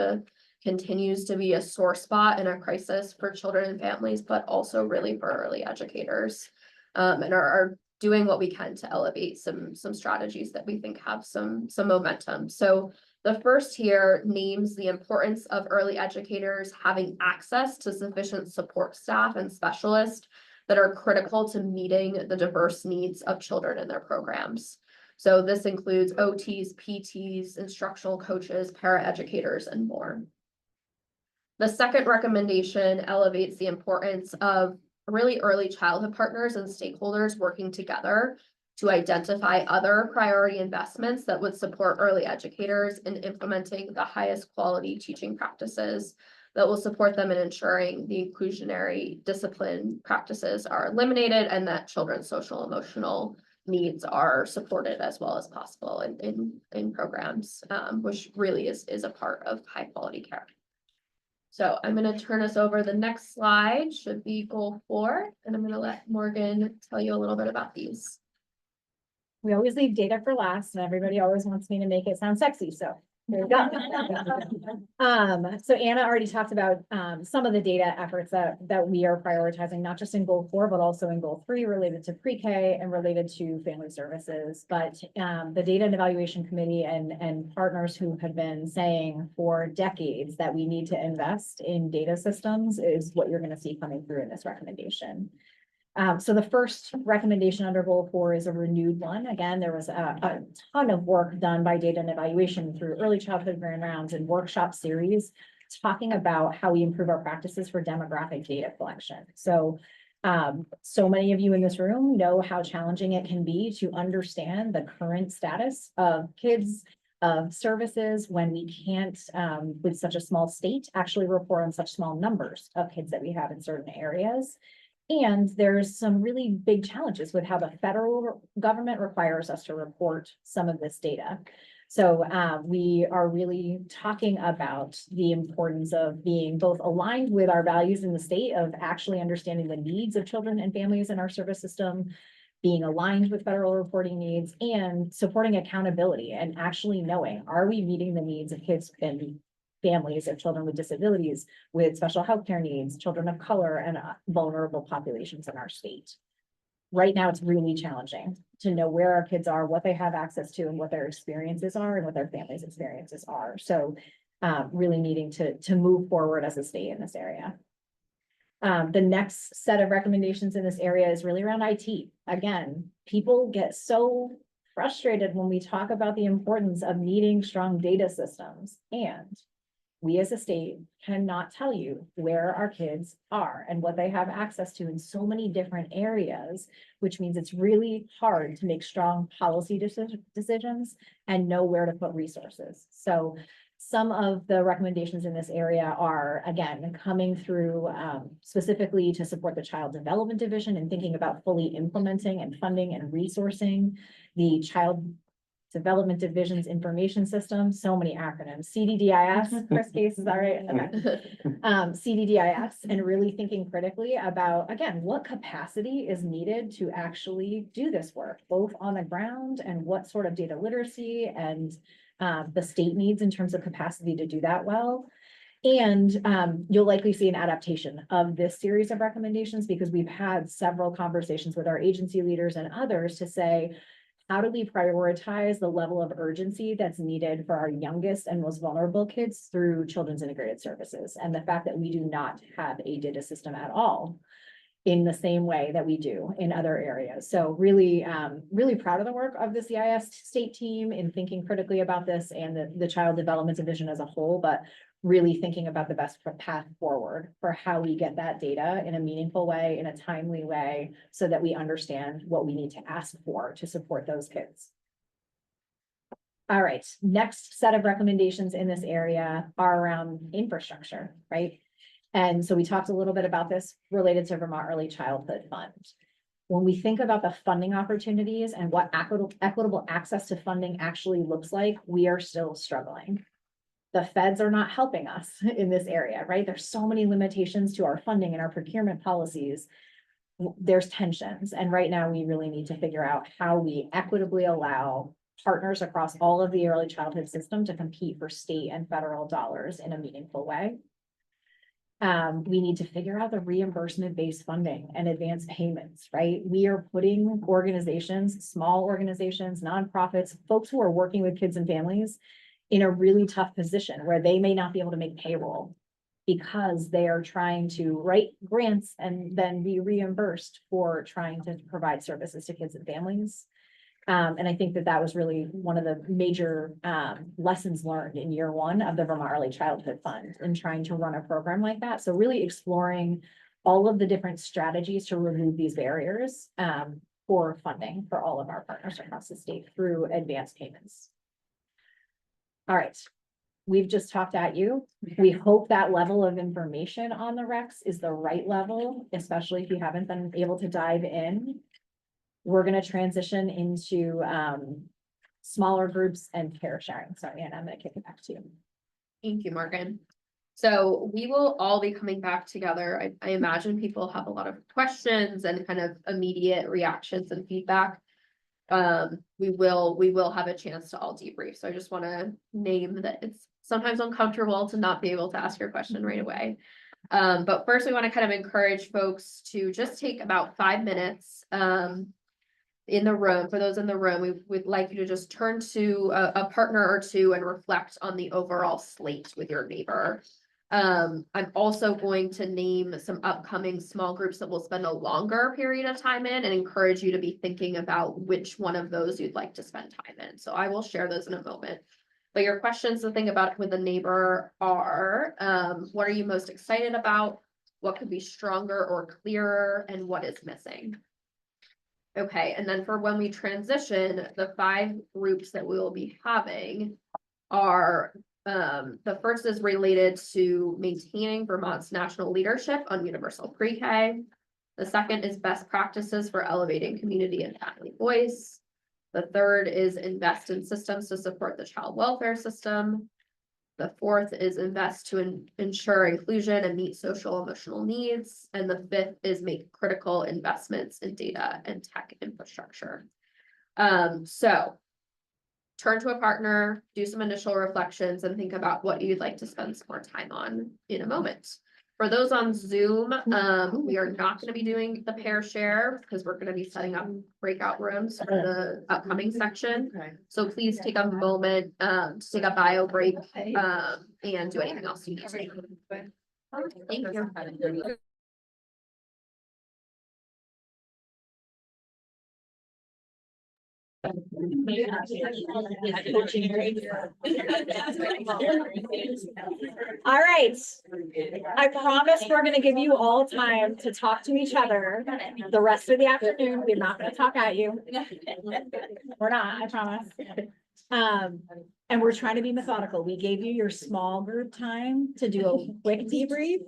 continues to be a sore spot and a crisis for children and families, but also really for early educators. And are doing what we can to elevate some strategies that we think have some momentum. So the first here names the importance of early educators having access to sufficient support staff and specialists that are critical to meeting the diverse needs of children in their programs. So this includes OTs, PTs, instructional coaches, paraeducators, and more. The second recommendation elevates the importance of really early childhood partners and stakeholders working together to identify other priority investments that would support early educators in implementing the highest quality teaching practices that will support them in ensuring the inclusionary discipline practices are eliminated and that children's social emotional needs are supported as well as possible in programs, which really is a part of high quality care. So I'm going to turn us over. The next slide should be goal 4, and I'm going to let Morgan tell you a little bit about these. We always leave data for last, and everybody always wants me to make it sound sexy, so there you go. So Anna already talked about some of the data efforts that we are prioritizing, not just in goal 4, but also in goal 3 related to pre-K and related to family services. But the Data and Evaluation Committee and partners who have been saying for decades that we need to invest in data systems is what you're going to see coming through in this recommendation. So the first recommendation under goal 4 is a renewed one. Again, there was a ton of work done by Data and Evaluation through early childhood grand rounds and workshop series talking about how we improve our practices for demographic data collection. So many of you in this room know how challenging it can be to understand the current status of kids, of services, when we can't, with such a small state, actually report on such small numbers of kids that we have in certain areas. And there's some really big challenges with how the federal government requires us to report some of this data. So we are really talking about the importance of being both aligned with our values in the state of actually understanding the needs of children and families in our service system, being aligned with federal reporting needs, and supporting accountability and actually knowing, are we meeting the needs of kids and families of children with disabilities, with special healthcare needs, children of color, and vulnerable populations in our state. Right now, it's really challenging to know where our kids are, what they have access to, and what their experiences are, and what their families' experiences are. So really needing to move forward as a state in this area. The next set of recommendations in this area is really around IT. Again, people get so frustrated when we talk about the importance of needing strong data systems, and we as a state cannot tell you where our kids are and what they have access to in so many different areas, which means it's really hard to make strong policy decisions and know where to put resources. So Some of the recommendations in this area are, again, coming through specifically to support the Child Development Division and thinking about fully implementing and funding and resourcing the Child Development Division's information system. So many acronyms, CDDIS, Chris Case, is that right? Okay. CDDIS, and really thinking critically about, again, what capacity is needed to actually do this work, both on the ground and what sort of data literacy and the state needs in terms of capacity to do that well. And you'll likely see an adaptation of this series of recommendations because we've had several conversations with our agency leaders and others to say, how do we prioritize the level of urgency that's needed for our youngest and most vulnerable kids through Children's Integrated Services? And the fact that we do not have a data system at all in the same way that we do in other areas. So really, really proud of the work of the CIS state team in thinking critically about this and the Child Development Division as a whole, but really thinking about the best path forward for how we get that data in a meaningful way, in a timely way, so that we understand what we need to ask for to support those kids. All right, next set of recommendations in this area are around infrastructure, right? And so we talked a little bit about this related to Vermont Early Childhood Fund. When we think about the funding opportunities and what equitable access to funding actually looks like, we are still struggling. The feds are not helping us in this area, right? There's so many limitations to our funding and our procurement policies. There's tensions. And right now we really need to figure out how we equitably allow partners across all of the early childhood system to compete for state and federal dollars in a meaningful way. We need to figure out the reimbursement-based funding and advance payments, right? We are putting organizations, small organizations, nonprofits, folks who are working with kids and families in a really tough position where they may not be able to make payroll because they are trying to write grants and then be reimbursed for trying to provide services to kids and families. And I think that that was really one of the major lessons learned in year one of the Vermont Early Childhood Fund in trying to run a program like that. So really exploring all of the different strategies to remove these barriers for funding for all of our partners across the state through advanced payments. All right, we've just talked at you. We hope that level of information on the recs is the right level, especially if you haven't been able to dive in. We're going to transition into smaller groups and care sharing. Sorry, and I'm going to kick it back to you. Thank you, Morgan. So we will all be coming back together. I imagine people have a lot of questions and kind of immediate reactions and feedback. We will have a chance to all debrief. So I just want to name that it's sometimes uncomfortable to not be able to ask your question right away. But first we want to kind of encourage folks to just take about 5 minutes in the room. For those in the room, we would like you to just turn to a partner or two and reflect on the overall slate with your neighbor. I'm also going to name some upcoming small groups that will spend a longer period of time in and encourage you to be thinking about which one of those you'd like to spend time in. So I will share those in a moment. But your questions to think about with a neighbor are, what are you most excited about? What could be stronger or clearer? And what is missing? Okay, and then for when we transition, the 5 groups that we will be having are the first is related to maintaining Vermont's national leadership on universal pre-K. The second is best practices for elevating community and family voice. The third is invest in systems to support the child welfare system. The fourth is invest to ensure inclusion and meet social emotional needs. And the fifth is make critical investments in data and tech infrastructure. So turn to a partner, do some initial reflections, and think about what you'd like to spend some more time on in a moment. For those on Zoom, we are not going to be doing the pair share because we're going to be setting up breakout rooms for the upcoming section. So please take a moment to take a bio break and do anything else you need to do. Thank you. All right, I promise we're going to give you all time to talk to each other the rest of the afternoon. We're not going to talk at you. We're not, I promise. And we're trying to be methodical. We gave you your small group time to do a quick debrief.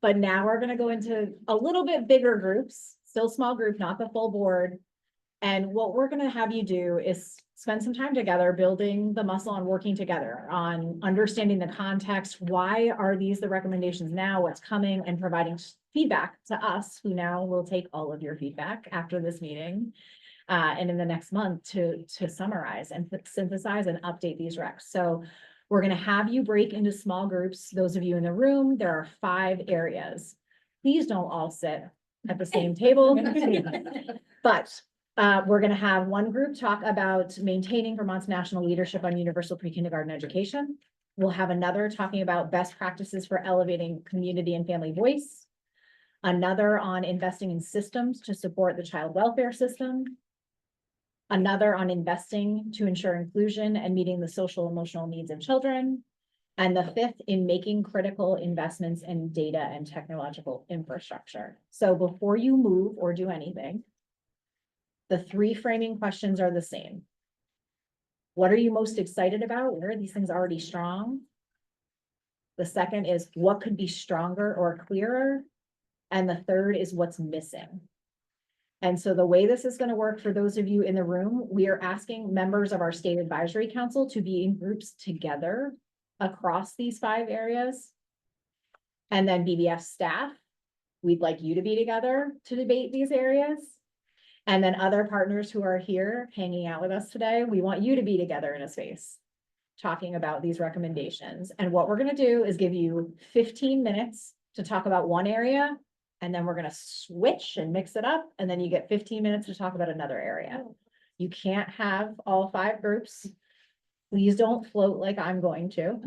But now we're gonna go into a little bit bigger groups, still small group, not the full board. And what we're gonna have you do is spend some time together, building the muscle on working together, on understanding the context. Why are these the recommendations now? What's coming, and providing feedback to us, who now will take all of your feedback after this meeting. And in the next month to summarize and synthesize and update these recs. So we're gonna have you break into small groups. Those of you in the room, there are 5 areas. Please don't all sit at the same table. But we're gonna have one group talk about maintaining Vermont's national leadership on universal pre-kindergarten education. We'll have another talking about best practices for elevating community and family voice. Another on investing in systems to support the child welfare system. Another on investing to ensure inclusion and meeting the social emotional needs of children. And the 5th in making critical investments in data and technological infrastructure. So before you move or do anything, the 3 framing questions are the same. What are you most excited about? Where are these things already strong? The second is what could be stronger or clearer? And the third is what's missing. And so the way this is going to work for those of you in the room, we are asking members of our state advisory council to be in groups together across these 5 areas. And then BBF staff, we'd like you to be together to debate these areas. And then other partners who are here hanging out with us today, we want you to be together in a space talking about these recommendations. And what we're going to do is give you 15 minutes to talk about one area. And then we're gonna switch and mix it up, and then you get 15 minutes to talk about another area. You can't have all 5 groups. Please don't float like I'm going to.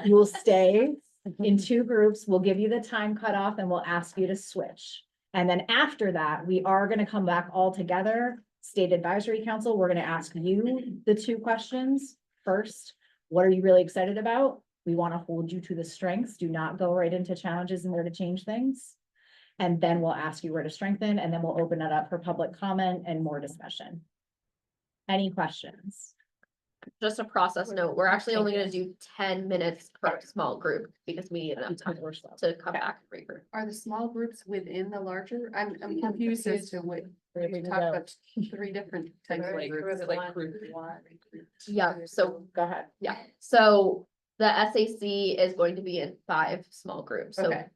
You will stay in 2 groups. We'll give you the time cutoff and we'll ask you to switch. And then after that, we are gonna come back all together. State Advisory Council, we're gonna ask you the 2 questions. First, what are you really excited about? We want to hold you to the strengths. Do not go right into challenges and where to change things. And then we'll ask you where to strengthen, and then we'll open it up for public comment and more discussion. Any questions? Just a process note, we're actually only gonna do 10 minutes per small group because we need enough time to come back and regroup. Are the small groups within the larger? I'm confused as to what, we talked about 3 different types of groups, like group 1. Yeah, so Go ahead. yeah, so the SAC is going to be in 5 small groups. So Okay.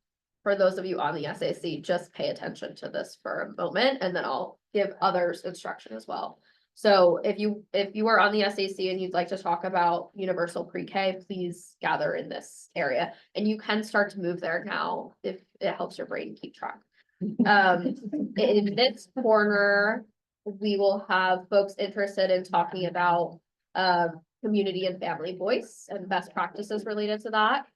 for those of you on the SAC, just pay attention to this for a moment, and then I'll give others instruction as well. So if you are on the SAC and you'd like to talk about universal pre-K, please gather in this area. And you can start to move there now if it helps your brain keep track. In this corner, we will have folks interested in talking about community and family voice and best practices related to that.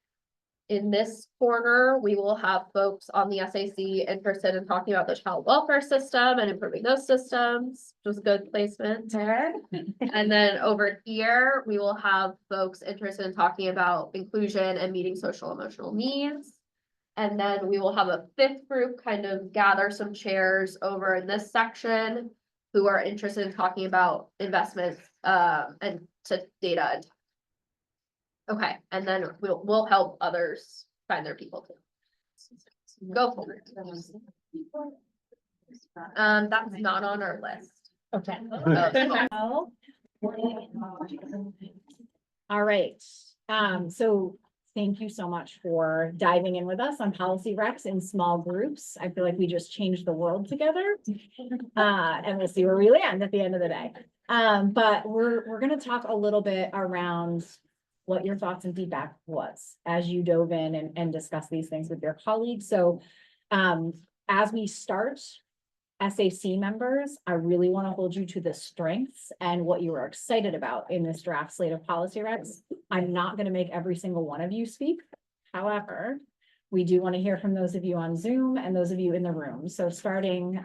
In this corner, we will have folks on the SAC interested in talking about the child welfare system and improving those systems, which was good placement. And then over here, we will have folks interested in talking about inclusion and meeting social emotional needs. And then we will have a 5th group kind of gather some chairs over in this section who are interested in talking about investments and to data. And okay, and then we'll help others find their people too. Go for it. That's not on our list. Okay. All right. So thank you so much for diving in with us on policy recs in small groups. I feel like we just changed the world together. And we'll see where we land at the end of the day. But we're going to talk a little bit around what your thoughts and feedback was as you dove in and discuss these things with your colleagues. So as we start, SAC members, I really want to hold you to the strengths and what you are excited about in this draft slate of policy recs. I'm not going to make every single one of you speak. However, we do want to hear from those of you on Zoom and those of you in the room. So starting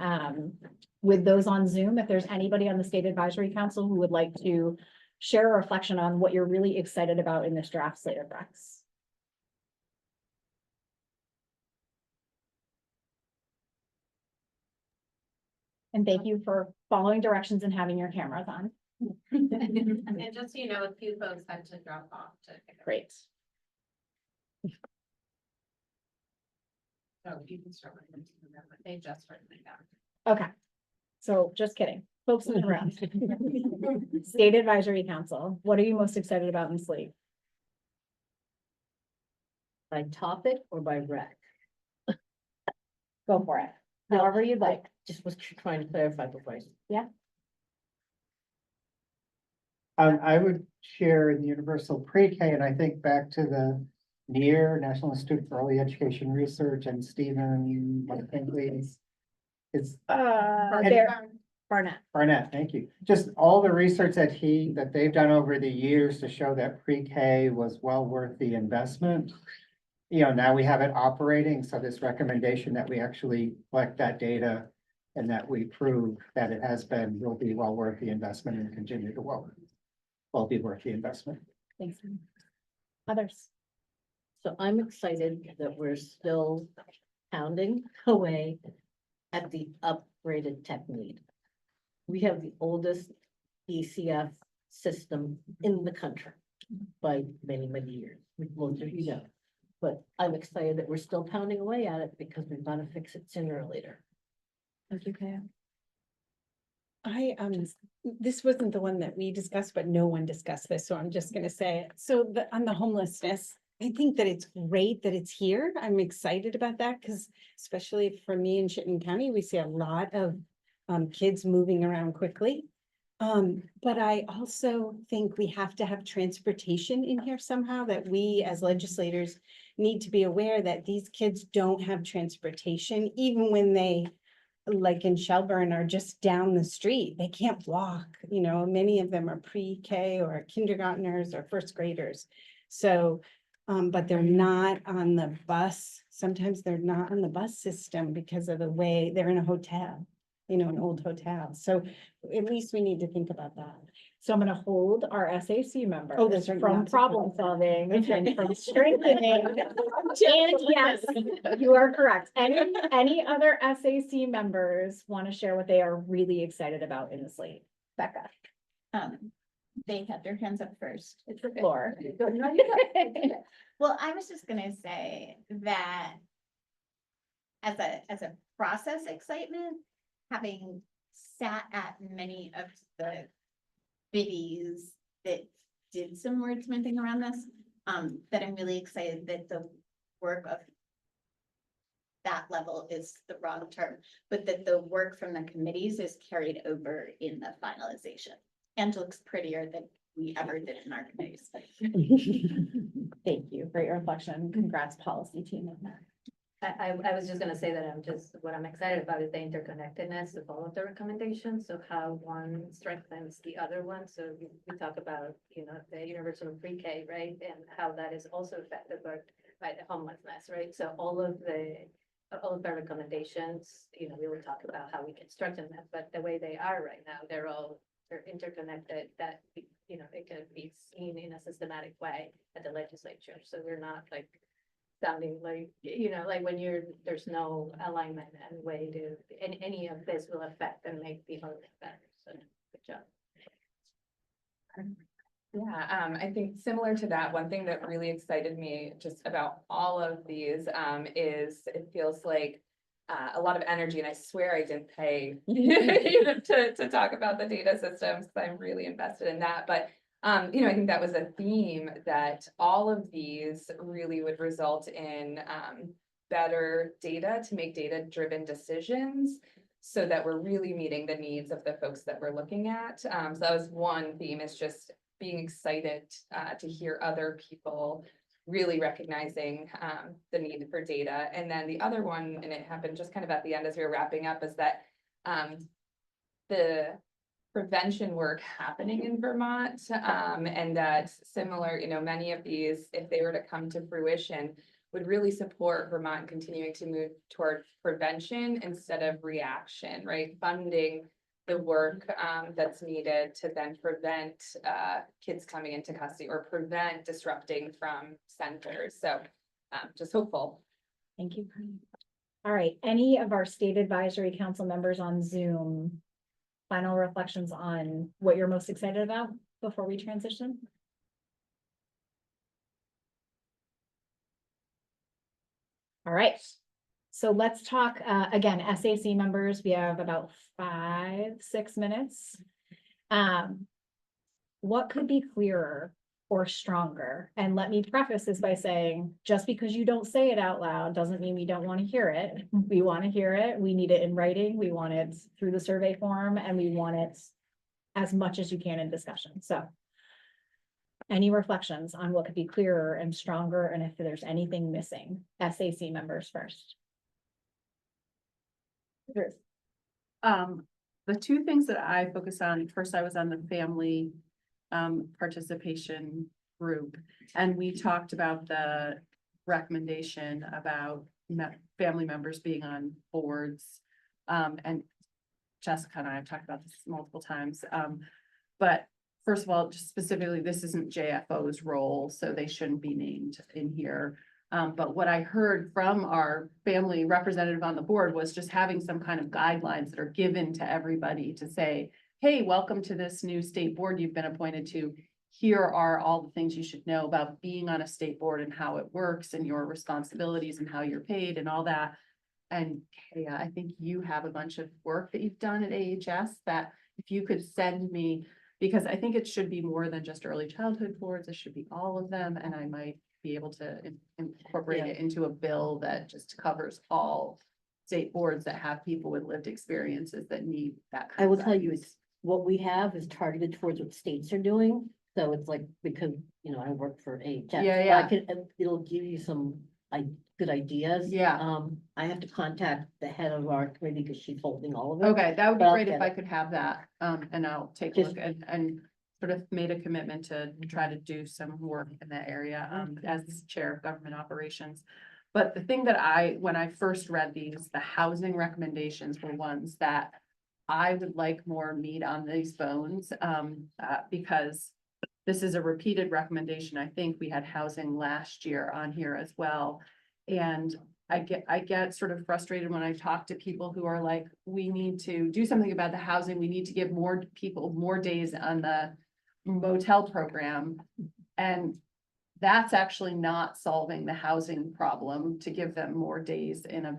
with those on Zoom, if there's anybody on the State Advisory Council who would like to share a reflection on what you're really excited about in this draft slate of recs. And thank you for following directions and having your cameras on. And just, so you know, a few folks had to drop off to pick up. Great. So you can start with them, but they just started down. Okay. So just kidding. Folks in the room. State Advisory Council, what are you most excited about in slate? By topic or by rec? Go for it. However you'd like. Just was trying to clarify before I. Yeah. I would share the universal pre-K, and I think back to the NEAR, National Institute for Early Education Research, and Stephen, I think it's Barnett. Barnett, thank you. Just all the research that they've done over the years to show that pre-K was well worth the investment. You know, now we have it operating, so this recommendation that we actually collect that data and that we prove that it will be well worth the investment and continue to will be worth the investment. Thanks. Others? So I'm excited that we're still pounding away at the upgraded tech need. We have the oldest ECF system in the country by many, many years, which most of you know. But I'm excited that we're still pounding away at it because we've got to fix it sooner or later. Thank you, Kaya. This wasn't the one that we discussed, but no one discussed this, so I'm just gonna say it. So on the homelessness, I think that it's great that it's here. I'm excited about that because especially for me in Chittenden County, we see a lot of kids moving around quickly. But I also think we have to have transportation in here somehow, that we as legislators need to be aware that these kids don't have transportation, even when they, like in Shelburne, are just down the street. They can't walk, you know, many of them are pre-K or kindergartners or first graders. So, but they're not on the bus. Sometimes they're not on the bus system because of the way they're in a hotel, you know, an old hotel. So at least we need to think about that. So I'm gonna hold our SAC members Oh, those are from not- problem solving and from strengthening. And yes, you are correct. Any other SAC members want to share what they are really excited about in the slate? Becca. They had their hands up first. It's the floor. Well, I was just gonna say that as a process excitement, having sat at many of the biddies that did some wordsmithing around this, that I'm really excited that the work of that level is the wrong term, but that the work from the committees is carried over in the finalization and looks prettier than we ever did in our committees. Thank you. Great reflection. Congrats, policy team on that. I was just gonna say that what I'm excited about is the interconnectedness of all of the recommendations, so how one strengthens the other one. So we talk about, you know, the universal pre-K, right? And how that is also affected by the homelessness, right? So all of the recommendations, you know, we will talk about how we can strengthen that, but the way they are right now, they're interconnected, that, you know, it can be seen in a systematic way at the legislature. So we're not like sounding like, you know, like when there's no alignment and way to, any of this will affect and make the whole thing better. So good job. Yeah, I think similar to that, one thing that really excited me just about all of these is it feels like a lot of energy, and I swear I didn't pay you know, to talk about the data systems, because I'm really invested in that. But you know, I think that was a theme that all of these really would result in better data to make data-driven decisions, so that we're really meeting the needs of the folks that we're looking at. So that was one theme, is just being excited to hear other people really recognizing the need for data. And then the other one, and it happened just kind of at the end as we were wrapping up, is that the prevention work happening in Vermont, and that similar, you know, many of these, if they were to come to fruition, would really support Vermont continuing to move toward prevention instead of reaction, right? Funding the work that's needed to then prevent kids coming into custody or prevent disrupting from centers. So just hopeful. Thank you. All right, any of our state advisory council members on Zoom final reflections on what you're most excited about before we transition? All right, so let's talk, again, SAC members, we have about 5-6 minutes. What could be clearer or stronger? And let me preface this by saying, just because you don't say it out loud doesn't mean we don't want to hear it. We want to hear it. We need it in writing. We want it through the survey form, and we want it as much as you can in discussion. So any reflections on what could be clearer and stronger, and if there's anything missing? SAC members first. The two things that I focus on, first, I was on the family participation group, and we talked about the recommendation about family members being on boards. And Jessica and I have talked about this multiple times. But first of all, just specifically, this isn't JFO's role, so they shouldn't be named in here. But what I heard from our family representative on the board was just having some kind of guidelines that are given to everybody to say, hey, welcome to this new state board you've been appointed to. Here are all the things you should know about being on a state board and how it works and your responsibilities and how you're paid and all that. And Kaya, I think you have a bunch of work that you've done at AHS that if you could send me, because I think it should be more than just early childhood boards, it should be all of them, and I might be able to incorporate it into a bill that just covers all state boards that have people with lived experiences that need that. I will tell you, it's what we have is targeted towards what states are doing. So it's like, because, you know, I work for AHS. Yeah. I can, it'll give you some good ideas. Yeah. I have to contact the head of our committee because she's holding all of it. Okay, that would be But I'll great if get I it. could have that, and I'll take a look and sort of made a commitment to try to do some work in that area, as chair of government operations. But the thing that when I first read these, the housing recommendations were ones that I would like more meat on these bones, because this is a repeated recommendation. I think we had housing last year on here as well. And I get sort of frustrated when I talk to people who are like, we need to do something about the housing. We need to give more people more days on the motel program. And that's actually not solving the housing problem to give them more days in a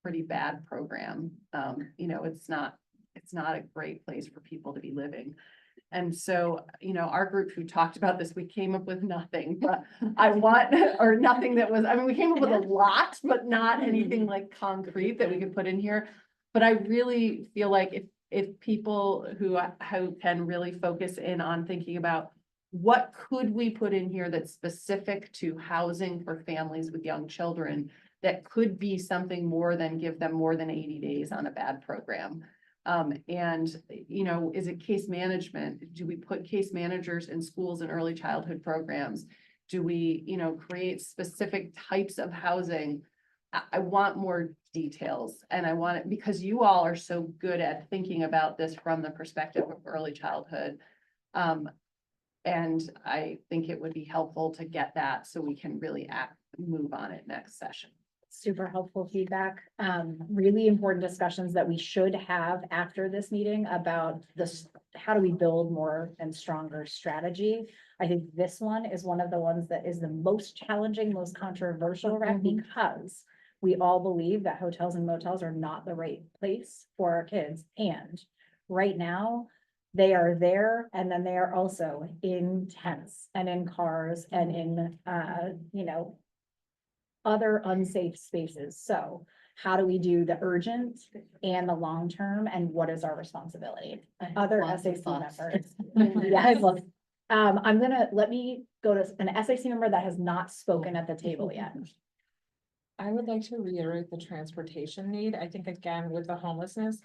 pretty bad program. You know, it's not a great place for people to be living. And so, you know, our group who talked about this, we came up with nothing, but or nothing that was, I mean, we came up with a lot, but not anything like concrete that we could put in here. But I really feel like if people who can really focus in on thinking about what could we put in here that's specific to housing for families with young children, that could be something more than give them more than 80 days on a bad program. And, you know, is it case management? Do we put case managers in schools and early childhood programs? Do we, you know, create specific types of housing? I want more details, and I want it because you all are so good at thinking about this from the perspective of early childhood. And I think it would be helpful to get that so we can really move on it next session. Super helpful feedback. Really important discussions that we should have after this meeting about this, how do we build more and stronger strategy? I think this one is one of the ones that is the most challenging, most controversial, right? Because we all believe that hotels and motels are not the right place for our kids. And right now, they are there, and then they are also in tents and in cars and in, you know, other unsafe spaces. So how do we do the urgent and the long term, and what is our responsibility? Other SAC members. Yes. Let me go to an SAC member that has not spoken at the table yet. I would like to reiterate the transportation need. I think again, with the homelessness,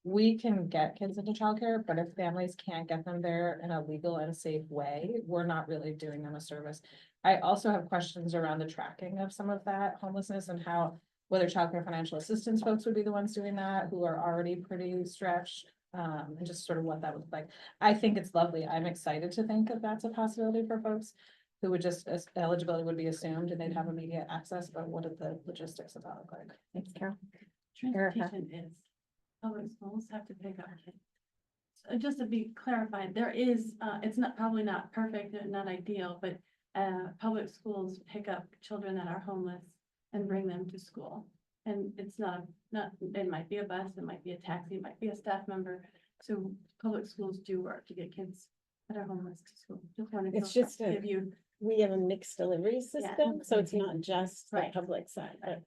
we can get kids into childcare, but if families can't get them there in a legal and safe way, we're not really doing them a service. I also have questions around the tracking of some of that homelessness and how, whether childcare financial assistance folks would be the ones doing that, who are already pretty stretched, and just sort of what that would look like. I think it's lovely. I'm excited to think that that's a possibility for folks who would just, eligibility would be assumed and they'd have immediate access, but what are the logistics of that look like? Thanks, Carol. Transportation is, public schools have to pick up kids. just to be clarified, there is, it's not, probably not perfect and not ideal, but public schools pick up children that are homeless and bring them to school. And it's not, it might be a bus, it might be a taxi, it might be a staff member. So public schools do work to get kids that are homeless to school. Just wanted It's to just give you. we have a mixed delivery system, so it's not just the Right. public side, but.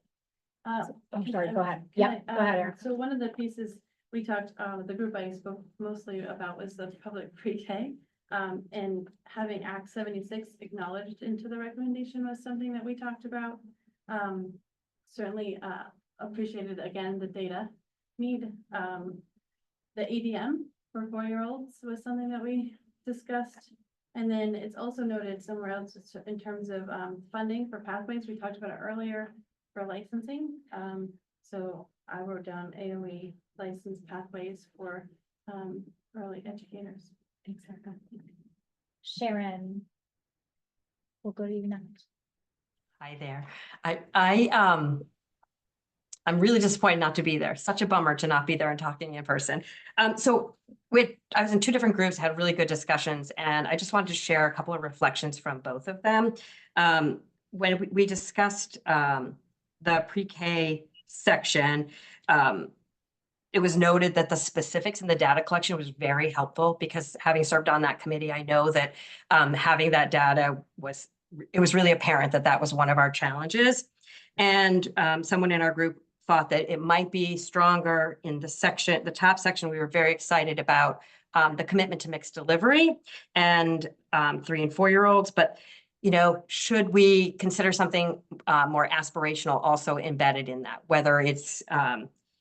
I'm sorry, go ahead. Can Yeah, I, go ahead, Erin. So one of the pieces we talked, the group I spoke mostly about was the public pre-K. And having Act 76 acknowledged into the recommendation was something that we talked about. Certainly appreciated, again, the data need. The ADM for 4-year-olds was something that we discussed. And then it's also noted somewhere else in terms of funding for pathways. We talked about it earlier for licensing. So I wrote down AOE license pathways for early educators. Thanks, Erica. Sharon. We'll go to you next. Hi there. I'm really disappointed not to be there. Such a bummer to not be there and talking in person. So I was in 2 different groups, had really good discussions, and I just wanted to share a couple of reflections from both of them. When we discussed the pre-K section, it was noted that the specifics in the data collection was very helpful because having served on that committee, I know that having that data was really apparent that that was one of our challenges. And someone in our group thought that it might be stronger in the top section. We were very excited about the commitment to mixed delivery and 3 and 4-year-olds, but should we consider something more aspirational also embedded in that, whether it's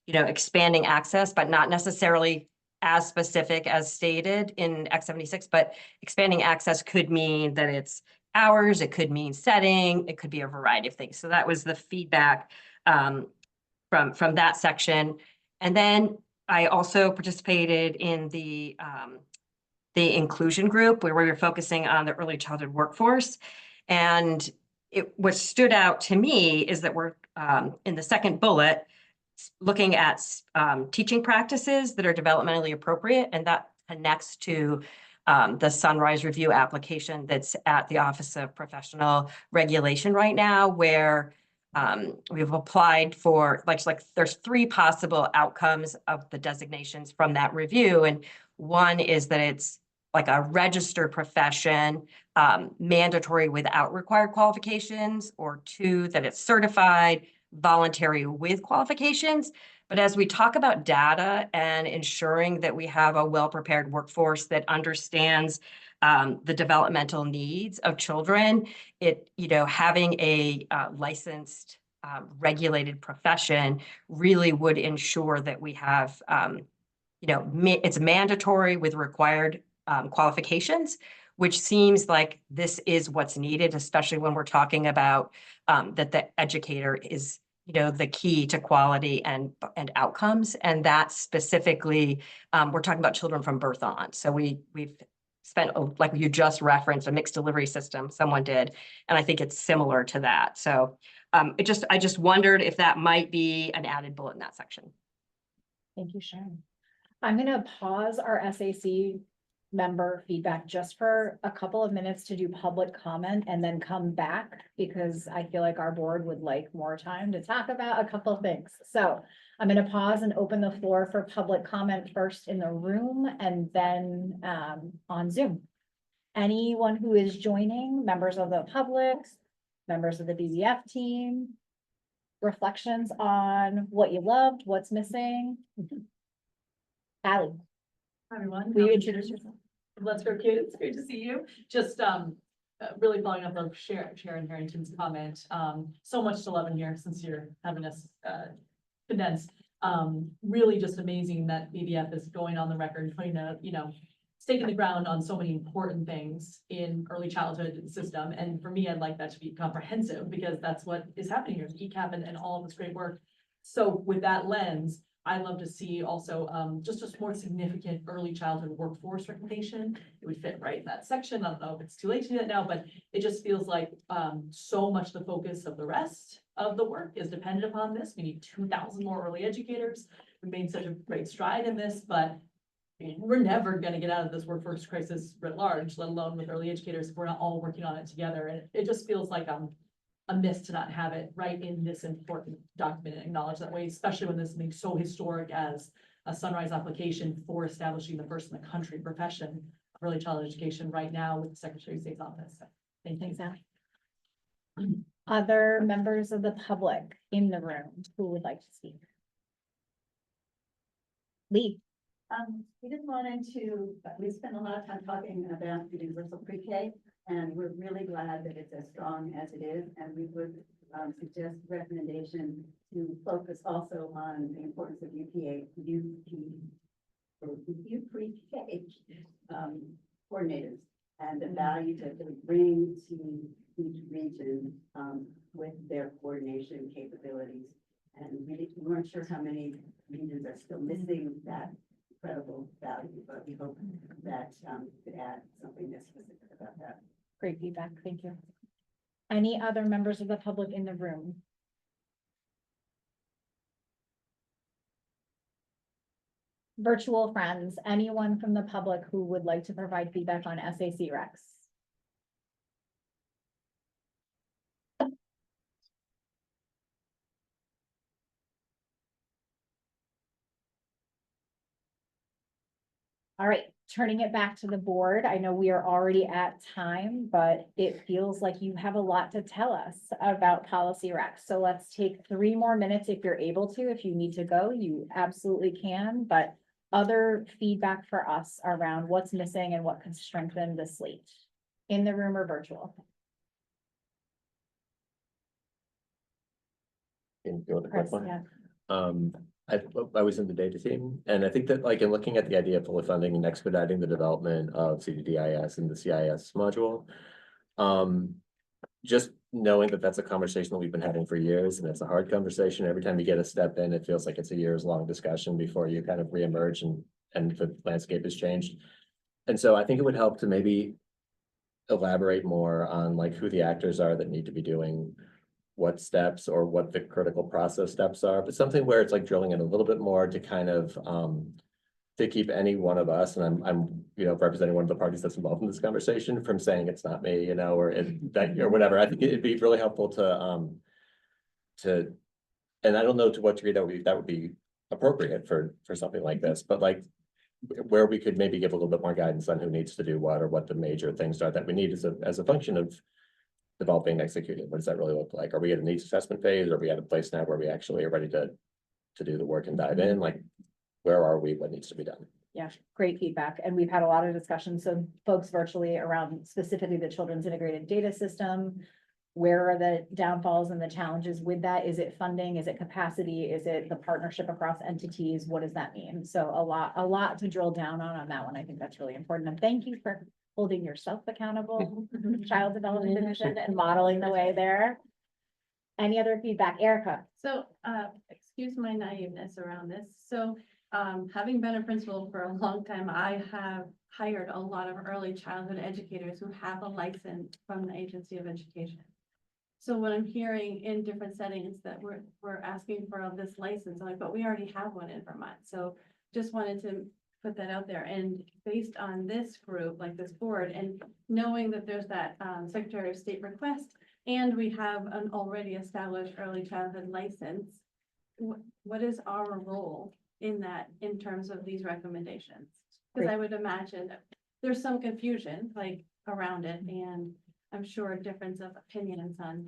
expanding access, but not necessarily as specific as stated in Act 76, but expanding access could mean that it's hours, it could mean setting, it could be a variety of things. So that was the feedback from that section. And then I also participated in the inclusion group where we were focusing on the early childhood workforce. And what stood out to me is that we're in the second bullet, looking at teaching practices that are developmentally appropriate, and that connects to the Sunrise Review application that's at the Office of Professional Regulation right now, where we've applied for, like there's 3 possible outcomes of the designations from that review. And one is that it's like a registered profession, mandatory without required qualifications, or 2, that it's certified, voluntary with qualifications. But as we talk about data and ensuring that we have a well-prepared workforce that understands the developmental needs of children, having a licensed, regulated profession really would ensure that we have, it's mandatory with required qualifications, which seems like this is what's needed, especially when we're talking about that the educator is, the key to quality and outcomes. And that specifically, we're talking about children from birth on. So we've spent, like you just referenced, a mixed delivery system, someone did, and I think it's similar to that. So I just wondered if that might be an added bullet in that section. Thank you, Sharon. I'm gonna pause our SAC member feedback just for a couple of minutes to do public comment and then come back, because I feel like our board would like more time to talk about a couple of things. So I'm going to pause and open the floor for public comment first in the room and then on Zoom. Anyone who is joining, members of the public, members of the BBF team, reflections on what you loved, what's missing. Allie. Hi, everyone. Will you introduce yourself? Let's Grow Kids. It's great to see you. Just really following up on Sharon Harrington's comment. So much to love in here since you're having us condense. Really just amazing that BBF is going on the record, putting a, stake in the ground on so many important things in early childhood system. And for me, I'd like that to be comprehensive because that's what is happening here, ECAP and all of this great work. So with that lens, I'd love to see also just a more significant early childhood workforce recognition. It would fit right in that section. I don't know if it's too late to do that now, but it just feels like so much the focus of the rest of the work is dependent upon this. We need 2,000 more early educators. We made such a great stride in this, but we're never gonna get out of this workforce crisis writ large, let alone with early educators, if we're not all working on it together. And it just feels like a miss to not have it right in this important document and acknowledge that way, especially when this is something so historic as a Sunrise application for establishing the first in the country profession of early childhood education right now with the Secretary of State's office. So, thank you. Exactly. Other members of the public in the room who would like to speak? Lee. We just wanted to, we spent a lot of time talking about the universal pre-K, and we're really glad that it's as strong as it is, and we would suggest recommendation to focus also on the importance of UP pre-K coordinators and the value that they bring to each region with their coordination capabilities. And we weren't sure how many regions are still missing that incredible value, but we hope that could add something that's specific about that. Great feedback, thank you. Any other members of the public in the room? Virtual friends, anyone from the public who would like to provide feedback on SAC Rex? All right, turning it back to the board. I know we are already at time, but it feels like you have a lot to tell us about Policy Rex. So let's take 3 more minutes if you're able to. If you need to go, you absolutely can, but other feedback for us around what's missing and what can strengthen the slate in the room or virtual. Can go with the quick Chris, one. yeah. I was in the data team, and I think that like in looking at the idea of fully funding and expediting the development of CDDIS and the CIS module. Just knowing that that's a conversation that we've been having for years, and it's a hard conversation. Every time you get a step in, it feels like it's a years-long discussion before you kind of reemerge and the landscape has changed. And so I think it would help to maybe elaborate more on like who the actors are that need to be doing what steps or what the critical process steps are, but something where it's like drilling in a little bit more to kind of to keep any one of us, and I'm you know representing one of the parties that's involved in this conversation, from saying it's not me, you know, or that or whatever. I think it'd be really helpful to and I don't know to what degree that would be appropriate for something like this, but like where we could maybe give a little bit more guidance on who needs to do what or what the major things are that we need as a function of developing and executing. What does that really look like? Are we at a needs assessment phase? Or are we at a place now where we actually are ready to do the work and dive in? Like, where are we? What needs to be done? Yeah, great feedback. And we've had a lot of discussions. So folks virtually around specifically the children's integrated data system. Where are the downfalls and the challenges with that? Is it funding? Is it capacity? Is it the partnership across entities? What does that mean? So a lot to drill down on that one. I think that's really important. And thank you for holding yourself accountable, Child Development Division, and modeling the way there. Any other feedback, Erica? So, excuse my naiveness around this. So, having been a principal for a long time, I have hired a lot of early childhood educators who have a license from the Agency of Education. So what I'm hearing in different settings that we're asking for this license, I'm like, but we already have one in Vermont. So just wanted to put that out there. And based on this group, like this board, and knowing that there's that Secretary of State request, and we have an already established early childhood license, what is our role in that in terms of these recommendations? Because I would imagine that there's some confusion like around it, and I'm sure a difference of opinions on,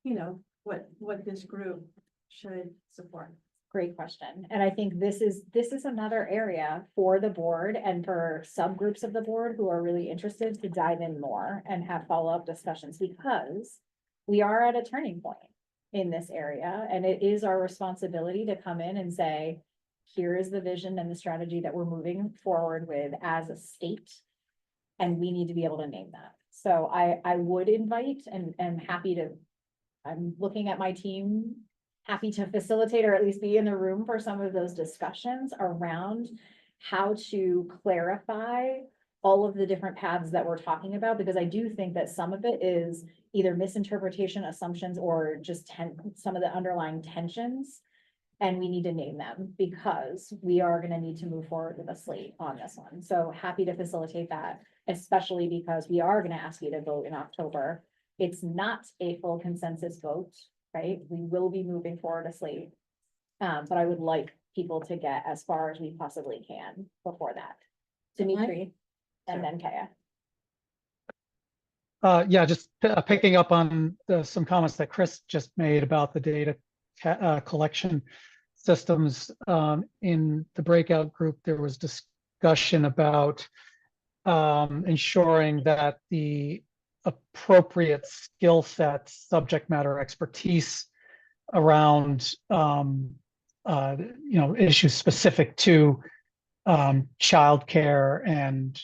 you know, what this group should support. Great question. And I think this is another area for the board and for subgroups of the board who are really interested to dive in more and have follow-up discussions, because we are at a turning point in this area. And it is our responsibility to come in and say, here is the vision and the strategy that we're moving forward with as a state. And we need to be able to name that. So I would invite and I'm looking at my team, happy to facilitate or at least be in the room for some of those discussions around how to clarify all of the different paths that we're talking about, because I do think that some of it is either misinterpretation, assumptions, or just some of the underlying tensions And we need to name them because we are gonna need to move forward with a slate on this one. So happy to facilitate that, especially because we are gonna ask you to vote in October. It's not a full consensus vote, right? We will be moving forward a slate. But I would like people to get as far as we possibly can before that. Dimitri and then Kaya. Yeah, just picking up on some comments that Chris just made about the data collection systems. In the breakout group, there was discussion about ensuring that the appropriate skill sets, subject matter expertise around issues specific to childcare and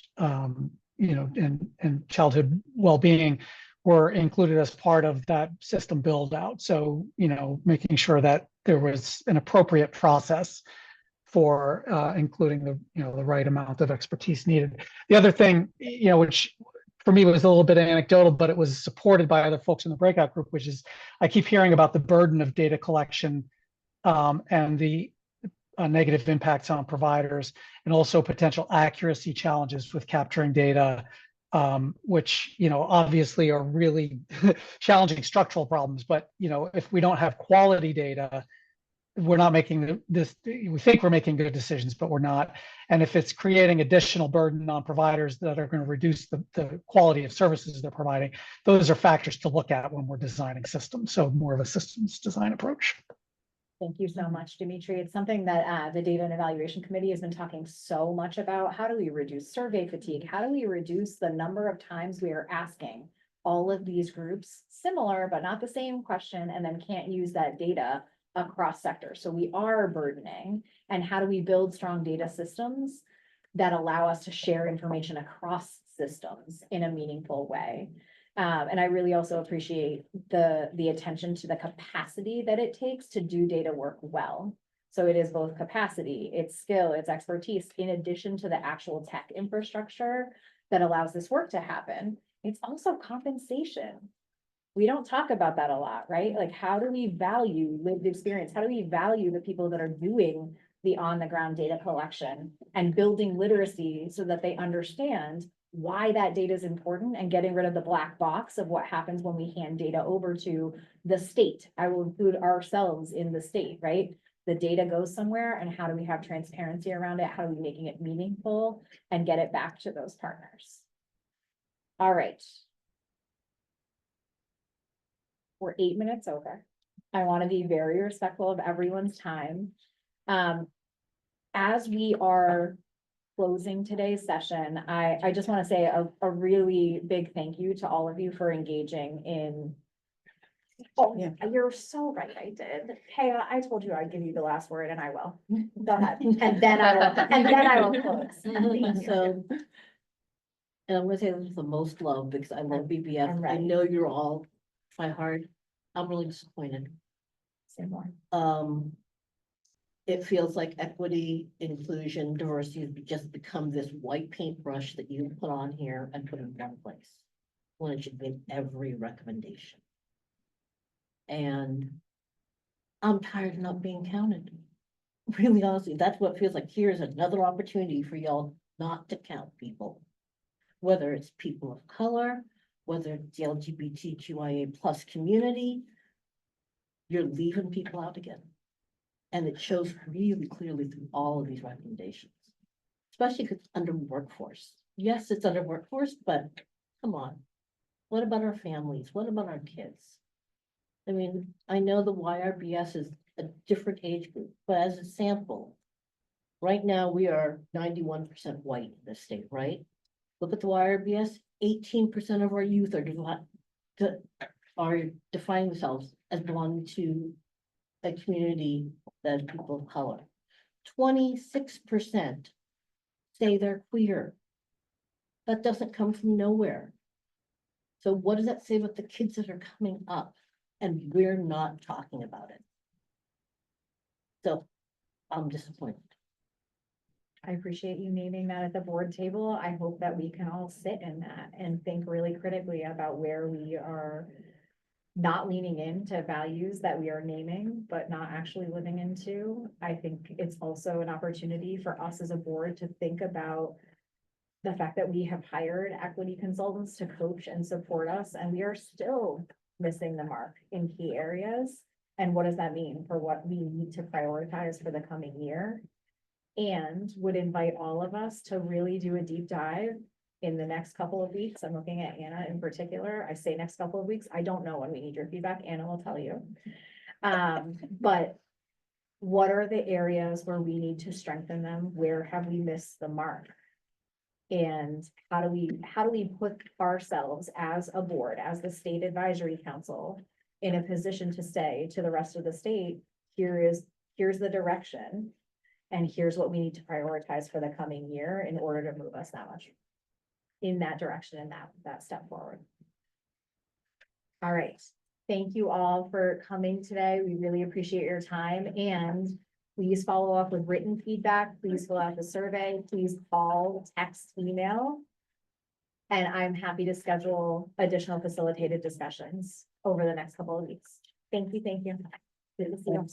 and childhood well-being were included as part of that system build out. So, making sure that there was an appropriate process for including the right amount of expertise needed. The other thing, which for me was a little bit anecdotal, but it was supported by other folks in the breakout group, which is I keep hearing about the burden of data collection and the negative impacts on providers, and also potential accuracy challenges with capturing data, which obviously are really challenging structural problems. But if we don't have quality data, we're not making we think we're making good decisions, but we're not. And if it's creating additional burden on providers that are going to reduce the quality of services they're providing, those are factors to look at when we're designing systems. So more of a systems design approach. Thank you so much, Dimitri. It's something that the Data and Evaluation Committee has been talking so much about. How do we reduce survey fatigue? How do we reduce the number of times we are asking all of these groups similar but not the same question, and then can't use that data across sectors? So we are burdening. And how do we build strong data systems that allow us to share information across systems in a meaningful way? And I really also appreciate the attention to the capacity that it takes to do data work well. So it is both capacity, it's skill, it's expertise, in addition to the actual tech infrastructure that allows this work to happen. It's also compensation. We don't talk about that a lot, right? Like, how do we value lived experience? How do we value the people that are doing the on-the-ground data collection and building literacy so that they understand why that data is important, and getting rid of the black box of what happens when we hand data over to the state? I will include ourselves in the state, right? The data goes somewhere, and how do we have transparency around it? How are we making it meaningful and get it back to those partners? All right. We're 8 minutes over. I want to be very respectful of everyone's time. As we are closing today's session, I just want to say a really big thank you to all of you for engaging in. Oh, yeah, you're so right. I did. Hey, I told you I'd give you the last word, and I will. Go ahead. And then I will close. Thank you. So, and I'm gonna say this with the most love because I love BBF. I'm I ready. know you're all try hard. I'm really disappointed. Say more. It feels like equity, inclusion, diversity has just become this white paintbrush that you put on here and put in one place, when it should be in every recommendation. And I'm tired of not being counted. Really, honestly, that's what it feels like. Here's another opportunity for y'all not to count people. Whether it's people of color, whether it's the LGBTQIA plus community, you're leaving people out again. And it shows really clearly through all of these recommendations, especially because it's under workforce. Yes, it's under workforce, but come on. What about our families? What about our kids? I mean, I know the YRBS is a different age group, but as a sample, right now we are 91% white in this state, right? Look at the YRBS, 18% of our youth are defining themselves as belonging to a community that is people of color. 26% say they're queer. That doesn't come from nowhere. So what does that say about the kids that are coming up? And we're not talking about it. So I'm disappointed. I appreciate you naming that at the board table. I hope that we can all sit in that and think really critically about where we are not leaning into values that we are naming, but not actually living into. I think it's also an opportunity for us as a board to think about the fact that we have hired equity consultants to coach and support us, and we are still missing the mark in key areas. And what does that mean for what we need to prioritize for the coming year? And would invite all of us to really do a deep dive in the next couple of weeks. I'm looking at Anna in particular. I say next couple of weeks. I don't know when we need your feedback. Anna will tell you. But what are the areas where we need to strengthen them? Where have we missed the mark? And how do we put ourselves as a board, as the state advisory council, in a position to say to the rest of the state, here's the direction, and here's what we need to prioritize for the coming year in order to move us that much in that direction and that step forward. All right. Thank you all for coming today. We really appreciate your time, and please follow up with written feedback. Please fill out the survey. Please call, text, email. And I'm happy to schedule additional facilitated discussions over the next couple of weeks. Thank you. Good to see you.